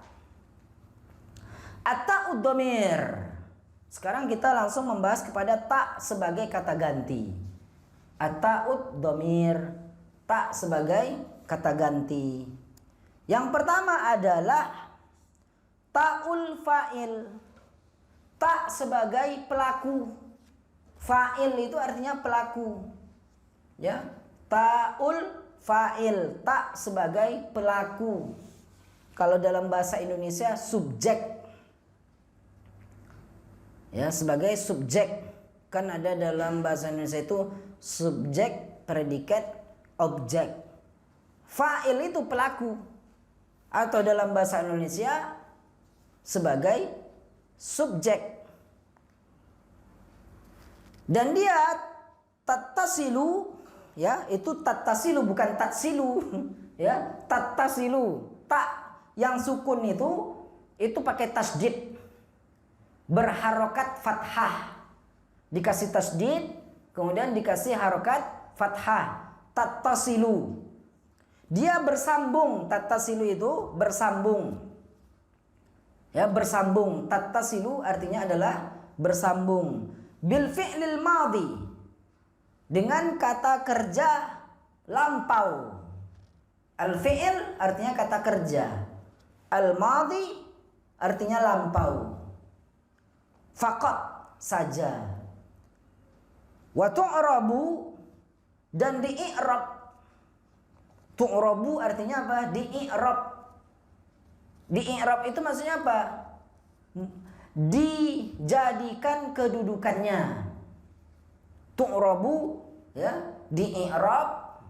At-ta'ud domir. Sekarang kita langsung membahas kepada ta sebagai kata ganti. At-ta'ud domir, ta sebagai kata ganti. Yang pertama adalah ta'ul fa'il. Ta sebagai pelaku. Fa'il itu artinya pelaku. Ya, ta'ul fa'il, ta sebagai pelaku. Kalau dalam bahasa Indonesia subjek. Ya, sebagai subjek. Kan ada dalam bahasa Indonesia itu subjek, predikat, objek. Fa'il itu pelaku, atau dalam bahasa Indonesia sebagai subjek. Dan dia tattasilu, ya, itu tattasilu bukan tatsilu, ya, tattasilu. Tak yang sukun itu pakai tasdid, berharokat fathah. Dikasih tasdid, kemudian dikasih harokat fathah. Tattasilu. Dia bersambung, tattasilu itu bersambung. Ya, bersambung. Tattasilu artinya adalah bersambung. Bil fi'lil madhi, dengan kata kerja lampau. Al fi'il artinya kata kerja. Al madhi artinya lampau. Faqat saja. Wa tu'rabu, dan di-i'rab. Tu'rabu artinya apa? Di-i'rab. Di-i'rab itu maksudnya apa? Dijadikan kedudukannya. Tu'rabu, ya, di-i'rab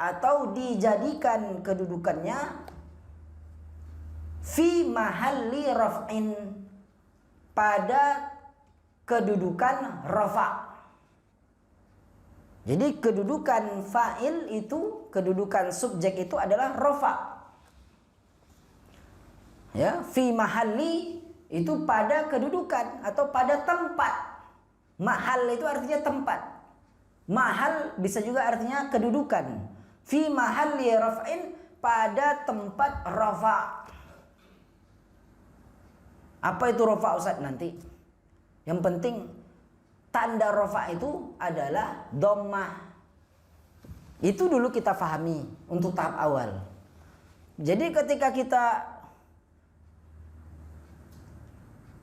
atau dijadikan kedudukannya fi mahalli raf'in, pada kedudukan rafa'. Jadi kedudukan fa'il itu, kedudukan subjek itu adalah rafa'. Ya, fi mahalli itu pada kedudukan atau pada tempat. Mahal itu artinya tempat. Mahal bisa juga artinya kedudukan. Fi mahalli raf'in, pada tempat rafa'. Apa itu rafa' Ustaz nanti? Yang penting tanda rafa' itu adalah dhammah. Itu dulu kita fahami untuk tahap awal. Jadi ketika kita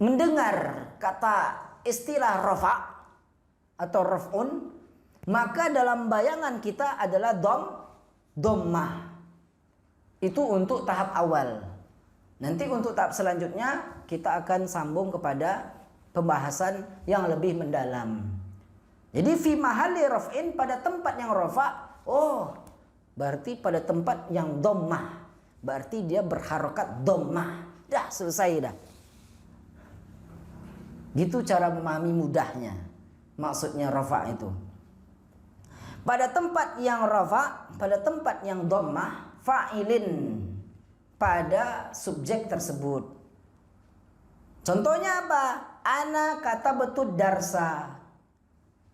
mendengar kata istilah rafa' atau raf'un, maka dalam bayangan kita adalah dhammah. Itu untuk tahap awal. Nanti untuk tahap selanjutnya kita akan sambung kepada pembahasan yang lebih mendalam. Jadi fi mahalli raf'in, pada tempat yang rafa'. Oh, berarti pada tempat yang dhammah. Berarti dia berharokat dhammah. Dah selesai dah. Gitu cara memahami mudahnya. Maksudnya rafa' itu. Pada tempat yang rafa', pada tempat yang dhammah, fa'ilin, pada subjek tersebut. Contohnya apa? Ana kata betul darsa.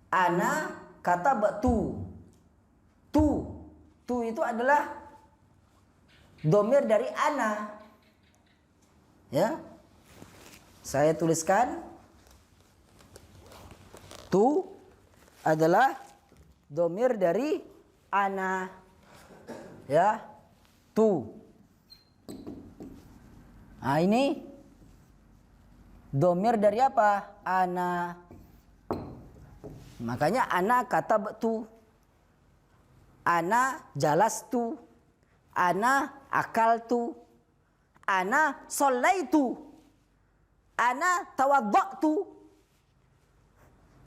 Ana kata betul tu. Tu itu adalah domir dari ana. Ya. Saya tuliskan. Tu adalah domir dari ana. Ya. Tu. Nah, ini domir dari apa? Ana. Makanya ana katabtu. Ana jalastu. Ana akaltu. Ana shallaitu. Ana tawaddatu.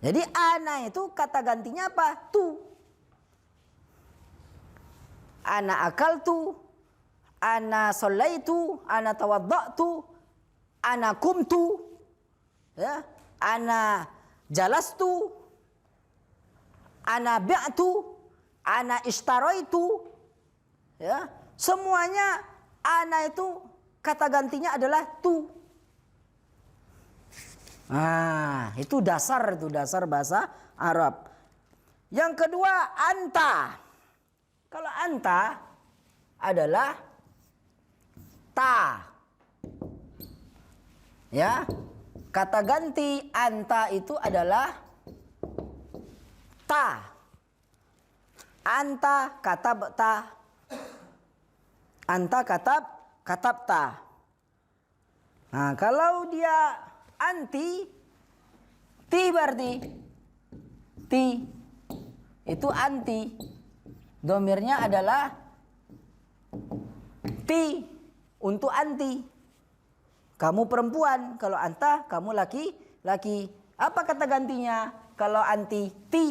Jadi ana itu kata gantinya apa? Tu. Ana akaltu. Ana shallaitu. Ana tawaddatu. Ana kumtu. Ya. Ana jalastu. Ana bi'tu. Ana ishtaraitu. Ya. Semuanya ana itu kata gantinya adalah tu. Nah, itu dasar bahasa Arab. Yang kedua, anta. Kalau anta adalah ta. Ya. Kata ganti anta itu adalah ta. Anta katabta. Anta katabta. Nah, kalau dia anti, ti berarti ti itu anti. Domirnya adalah ti untuk anti. Kamu perempuan, kalau anta kamu laki. Apa kata gantinya kalau anti? Ti.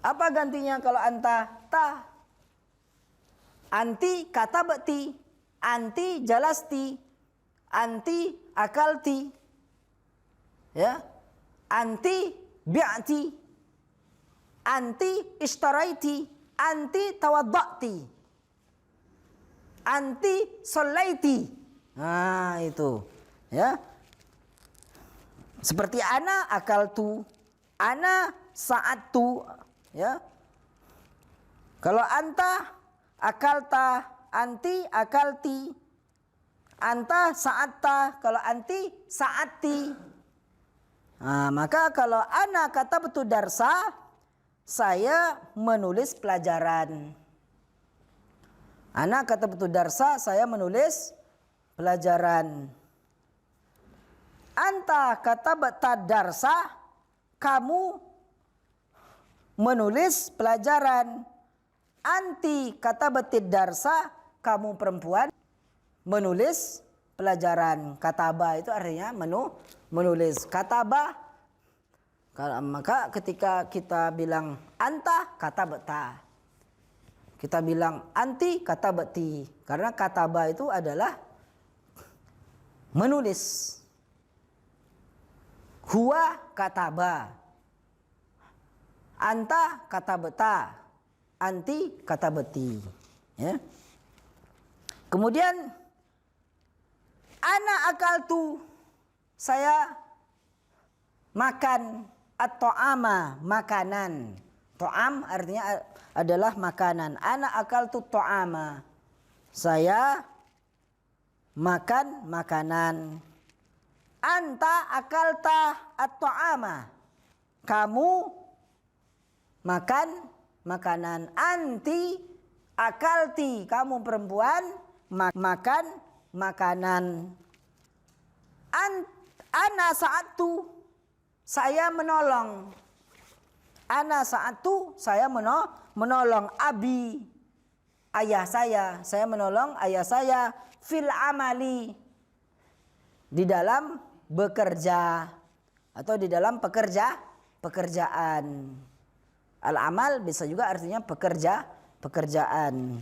Apa gantinya kalau anta? Ta. Anti katabti, anti jalasti, anti akalti, ya, anti bi'ati, anti ishtaraiti, anti tawaddati, anti shallaiti. Nah, itu, ya. Seperti ana akaltu, ana sa'atu, ya. Kalau anta akalta, anti akalti, anta sa'atta, kalau anti sa'ati. Nah, maka kalau ana katabtu darsa, saya menulis pelajaran. Ana katabtu darsa, saya menulis pelajaran. Anta katabta darsa, kamu menulis pelajaran. Anti katabatid darsa, kamu perempuan menulis pelajaran. Kataba itu artinya menulis. Kataba, maka ketika kita bilang anta katabata, kita bilang anti katabati, karena kataba itu adalah menulis. Huwa kataba, anta katabata, anti katabati, ya. Kemudian ana akaltu, saya makan, at-ta'ama, makanan. Ta'am artinya adalah makanan. Ana akaltu ta'ama, saya makan makanan. Anta akalta at-ta'ama, kamu makan makanan. Anti akalti, kamu perempuan makan makanan. Ana sa'atu, saya menolong. Ana sa'atu, saya menolong. Abi, ayah saya menolong ayah saya. Fil amali, di dalam bekerja atau di dalam pekerjaan. Al-amal bisa juga artinya pekerjaan.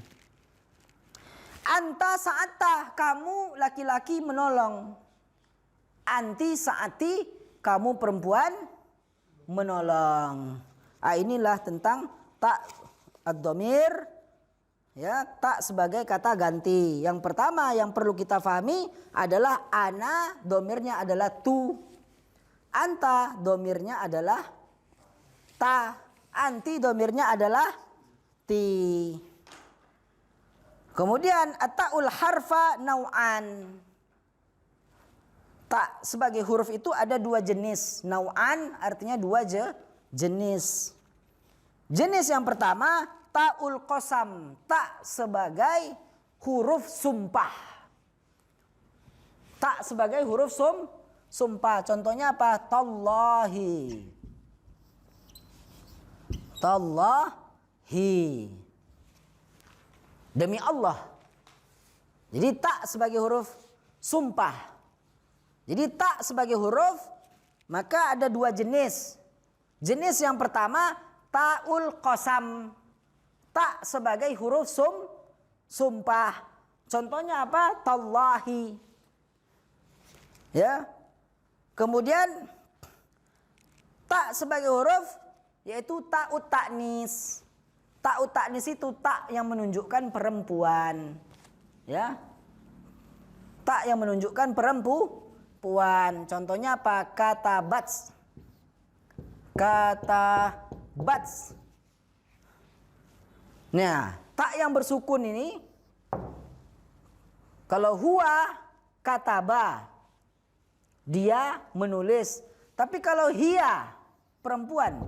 Anta sa'ata, kamu laki-laki menolong. Anti sa'ati, kamu perempuan menolong. Inilah tentang tak ad-dhamir, ya, tak sebagai kata ganti. Yang pertama yang perlu kita pahami adalah ana, dhamirnya adalah tu. Anta, dhamirnya adalah ta. Anti domirnya adalah ti. Kemudian at-ta'ul harfa nau'an. Ta sebagai huruf itu ada dua jenis. Nau'an artinya dua jenis. Jenis yang pertama ta'ul qasam. Ta sebagai huruf sumpah. Ta sebagai huruf sumpah. Contohnya apa? Tallahi. Tallahi. Demi Allah. Jadi ta sebagai huruf sumpah. Jadi ta sebagai huruf maka ada dua jenis. Jenis yang pertama ta'ul qasam. Ta sebagai huruf sumpah. Contohnya apa? Tallahi. Ya. Kemudian ta sebagai huruf yaitu ta'ut ta'nis. Ta'ut ta'nis itu ta yang menunjukkan perempuan. Ya. Ta yang menunjukkan perempuan. Contohnya apa? Katabats. Katabats. Nah, ta yang bersukun ini kalau huwa kataba dia menulis. Tapi kalau hiya perempuan.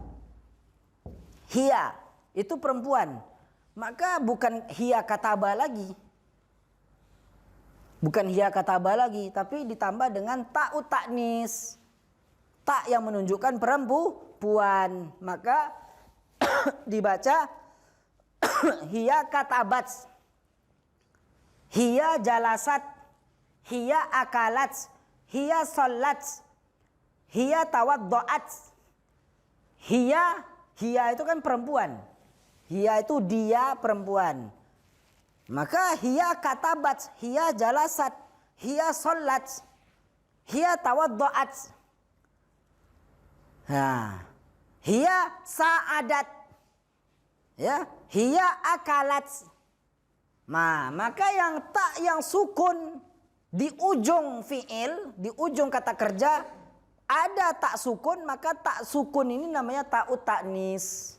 Hiya itu perempuan. Maka bukan hiya kataba lagi. Bukan hiya kataba lagi, tapi ditambah dengan ta'ut ta'nis. Ta yang menunjukkan perempuan. Maka dibaca hiya katabat. Hiya jalasat. Hiya akalat. Hiya salat. Hiya tawaddo'at. Hiya itu kan perempuan. Hiya itu dia perempuan. Maka hiya katabat, hiya jalasat, hiya salat, hiya tawaddo'at. Nah, hiya sa'adat. Ya, hiya akalat. Nah, maka yang ta yang sukun di ujung fiil, di ujung kata kerja ada tak sukun, maka tak sukun ini namanya ta'ut ta'nis.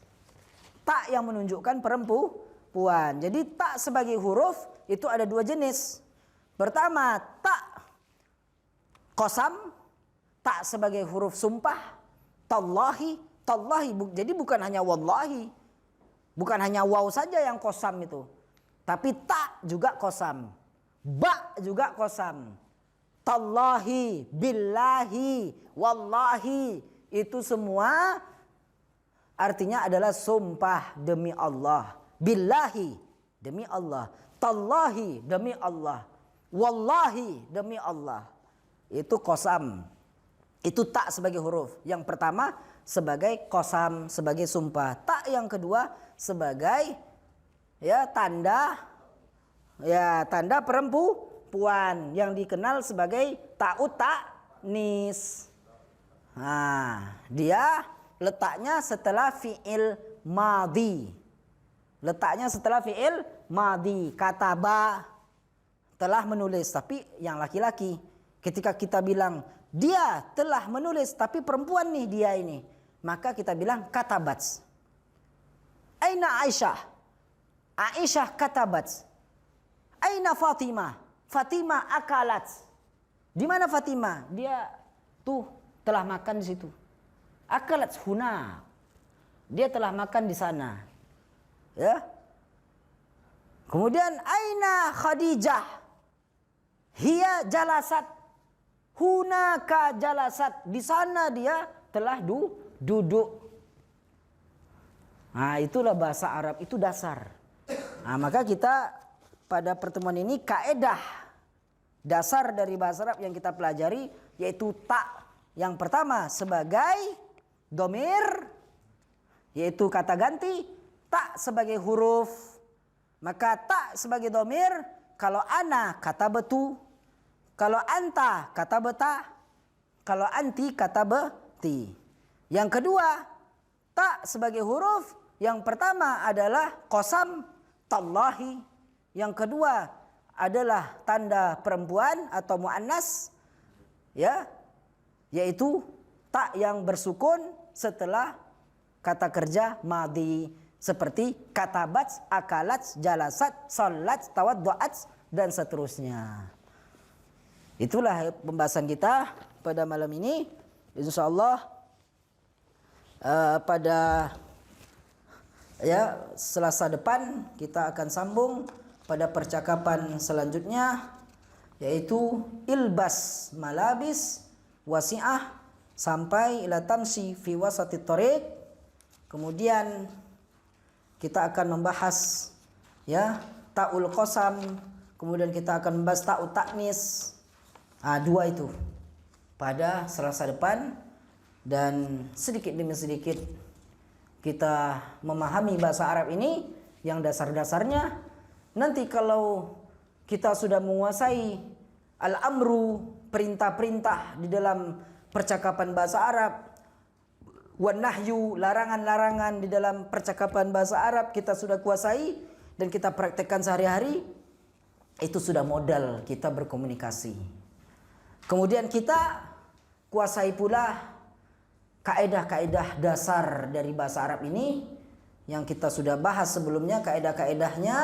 Ta yang menunjukkan perempuan. Jadi ta sebagai huruf itu ada dua jenis. Pertama, ta qasam, ta sebagai huruf sumpah. Tallahi, tallahi. Jadi bukan hanya wallahi. Bukan hanya waw saja yang qasam itu. Tapi ta juga qasam. Ba juga qasam. Tallahi, billahi, wallahi. Itu semua artinya adalah sumpah demi Allah. Billahi, demi Allah. Tallahi, demi Allah. Wallahi, demi Allah. Itu qasam. Itu ta sebagai huruf. Yang pertama sebagai qasam, sebagai sumpah. Ta yang kedua sebagai ya tanda perempuan yang dikenal sebagai ta'ut ta'nis. Nah, dia letaknya setelah fi'il madhi. Letaknya setelah fi'il madhi. Kataba telah menulis, tapi yang laki-laki. Ketika kita bilang dia telah menulis tapi perempuan nih dia ini, maka kita bilang katabat. Aina Aisyah? Aisyah katabat. Aina Fatimah? Fatimah akalat. Di mana Fatimah? Dia tuh telah makan di situ. Akalat huna. Dia telah makan di sana. Ya. Kemudian aina Khadijah? Hiya jalasat. Hunaka jalasat. Di sana dia telah duduk. Nah, itulah bahasa Arab, itu dasar. Nah, maka kita pada pertemuan ini kaedah dasar dari bahasa Arab yang kita pelajari yaitu ta. Yang pertama sebagai domir, yaitu kata ganti. Ta sebagai huruf. Maka ta sebagai domir, kalau ana kata betu, kalau anta kata beta, kalau anti kata beti. Yang kedua, ta sebagai huruf. Yang pertama adalah qasam, tallahi. Yang kedua adalah tanda perempuan atau muannas, ya, yaitu ta yang bersukun setelah kata kerja madhi seperti katabat, akalat, jalasat, salat, tawaddu'at dan seterusnya. Itulah pembahasan kita pada malam ini. Insyaallah pada Selasa depan kita akan sambung pada percakapan selanjutnya, yaitu ilbas malabis wasi'ah sampai ila tamsi fi wasati tariq. Kemudian kita akan membahas ta'ul qasam, kemudian kita akan membahas ta'ut ta'nis. Dua itu pada Selasa depan, dan sedikit demi sedikit kita memahami bahasa Arab ini yang dasar-dasarnya. Nanti kalau kita sudah menguasai al-amru, perintah-perintah di dalam percakapan bahasa Arab, wan nahyu, larangan-larangan di dalam percakapan bahasa Arab kita sudah kuasai dan kita praktekkan sehari-hari, itu sudah modal kita berkomunikasi. Kemudian kita kuasai pula kaedah-kaedah dasar dari bahasa Arab ini yang kita sudah bahas sebelumnya, kaedah-kaedahnya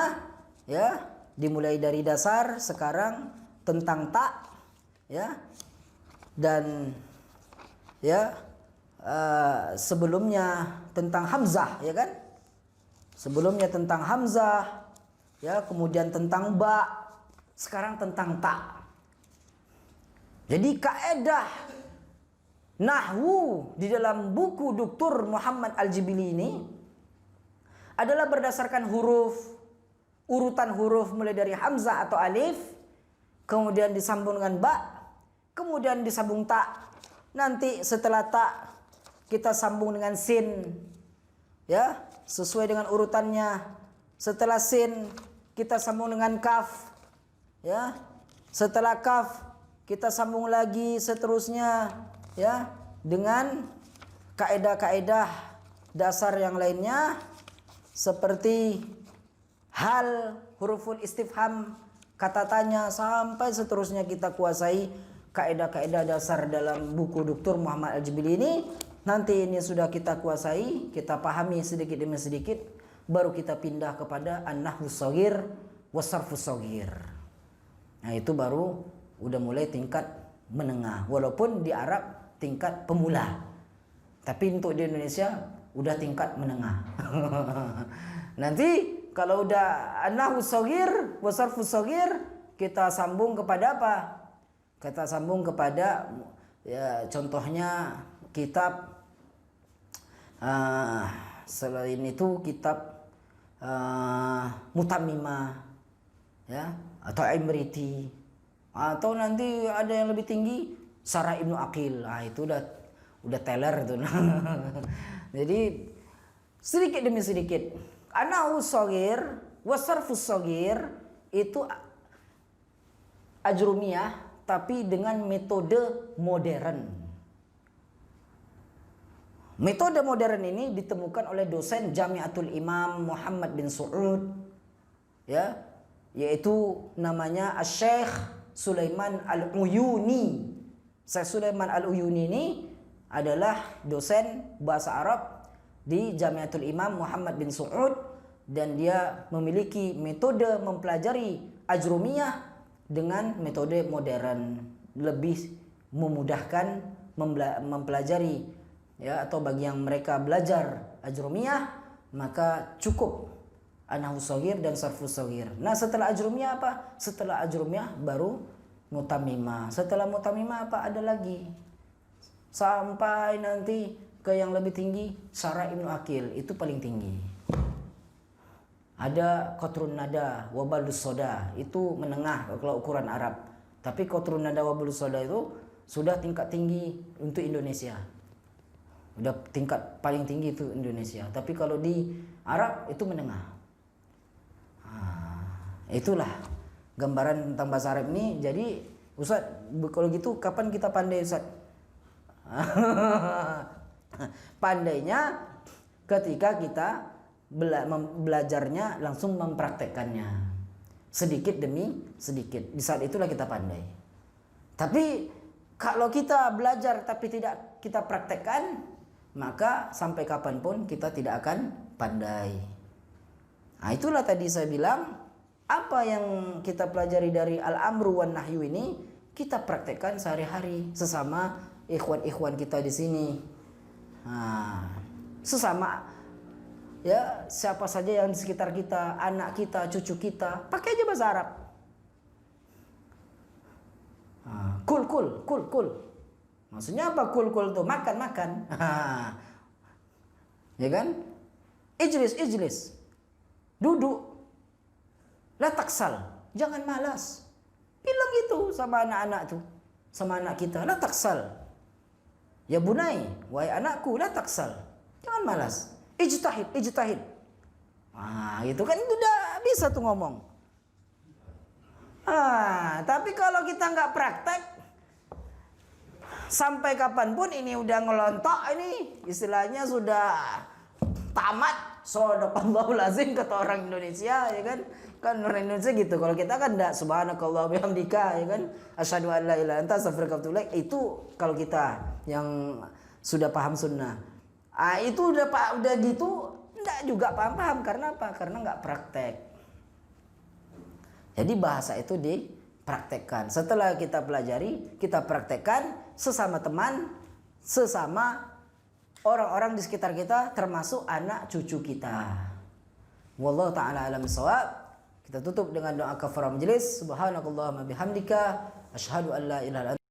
dimulai dari dasar, sekarang tentang tak dan sebelumnya tentang hamzah, sebelumnya tentang hamzah, kemudian tentang ba, sekarang tentang tak. Jadi kaedah nahwu di dalam buku Dr. Muhammad Al-Jibili ini adalah berdasarkan huruf, urutan huruf mulai dari hamzah atau alif, kemudian disambung dengan ba, kemudian disambung tak. Nanti setelah tak kita sambung dengan sin, sesuai dengan urutannya. Setelah sin kita sambung dengan kaf, setelah kaf kita sambung lagi seterusnya dengan kaedah-kaedah dasar yang lainnya seperti hal, huruful istifham, kata tanya, sampai seterusnya kita kuasai kaedah-kaedah dasar dalam buku Dr. Muhammad Al-Jibili ini. Nanti ini sudah kita kuasai, kita pahami sedikit demi sedikit, baru kita pindah kepada an-nahwus shaghir was-sarfus shaghir. Nah, itu baru udah mulai tingkat menengah, walaupun di Arab tingkat pemula, tapi untuk di Indonesia udah tingkat menengah. Nanti kalau udah an-nahwus shaghir was-sarfus shaghir, kita sambung kepada apa? Kita sambung kepada contohnya kitab selain itu kitab Mutammimah atau Imriti, atau nanti ada yang lebih tinggi Syarah Ibnu Aqil. Itu udah teler tuh. Jadi sedikit demi sedikit an-nahwus shaghir was-sarfus shaghir itu ajrumiyah, tapi dengan metode modern. Metode modern ini ditemukan oleh dosen Jami'atul Imam Muhammad bin Saud, yaitu namanya Syekh Sulaiman Al-Uyuni. Syekh Sulaiman Al-Uyuni ini adalah dosen bahasa Arab di Jami'atul Imam Muhammad bin Saud, dan dia memiliki metode mempelajari ajrumiyah dengan metode modern, lebih memudahkan mempelajari atau bagi yang mereka belajar ajrumiyah, maka cukup an-nahwus shaghir dan sarfus shaghir. Nah, setelah ajrumiyah apa? Setelah ajrumiyah baru mutammimah. Setelah mutammimah apa? Ada lagi. Sampai nanti ke yang lebih tinggi, Syarah Ibnu Aqil, itu paling tinggi. Ada qatrun nada wa balus soda, itu menengah kalau ukuran Arab. Tapi qatrun nada wa balus soda itu sudah tingkat tinggi untuk Indonesia. Udah tingkat paling tinggi itu Indonesia. Tapi kalau di Arab itu menengah. Itulah gambaran tentang bahasa Arab ini. Jadi Ustaz, kalau gitu kapan kita pandai, Ustaz? Pandainya ketika kita belajarnya langsung mempraktekkannya sedikit demi sedikit. Di saat itulah kita pandai. Tapi kalau kita belajar tapi tidak kita praktekkan, maka sampai kapanpun kita tidak akan pandai. Nah, itulah tadi saya bilang, apa yang kita pelajari dari al-amru wan nahyu ini kita praktekkan sehari-hari sesama ikhwan-ikhwan kita di sini. Nah, sesama ya siapa saja yang di sekitar kita, anak kita, cucu kita, pakai aja bahasa Arab. Kul kul kul kul. Maksudnya apa kul kul tuh? Makan makan. Ya kan? Ijlis ijlis. Duduk. La taksal. Jangan malas. Bilang itu sama anak-anak tuh, sama anak kita, la taksal. Ya bunai, wahai anakku, la taksal. Jangan malas. Ijtahid, ijtahid. Ah, itu kan itu udah bisa tuh ngomong. Ah, tapi kalau kita nggak praktek, sampai kapanpun ini udah ngelontok, ini istilahnya sudah tamat. Shadaqallahul azim kata orang Indonesia, ya kan? Kan orang Indonesia gitu. Kalau kita kan enggak, subhanakallah bihamdika, ya kan? Asyhadu an la ilaha illa anta astaghfiruka wa atubu ilaik. Itu kalau kita yang sudah paham sunnah. Ah, itu udah gitu enggak juga paham-paham. Karena apa? Karena enggak praktek. Jadi bahasa itu dipraktekkan. Setelah kita pelajari, kita praktekkan sesama teman, sesama orang-orang di sekitar kita, termasuk anak cucu kita. Wallahu ta'ala alam bissawab. Kita tutup dengan doa kafaratul majelis. Subhanakallahumma bihamdika asyhadu an la ilaha illa anta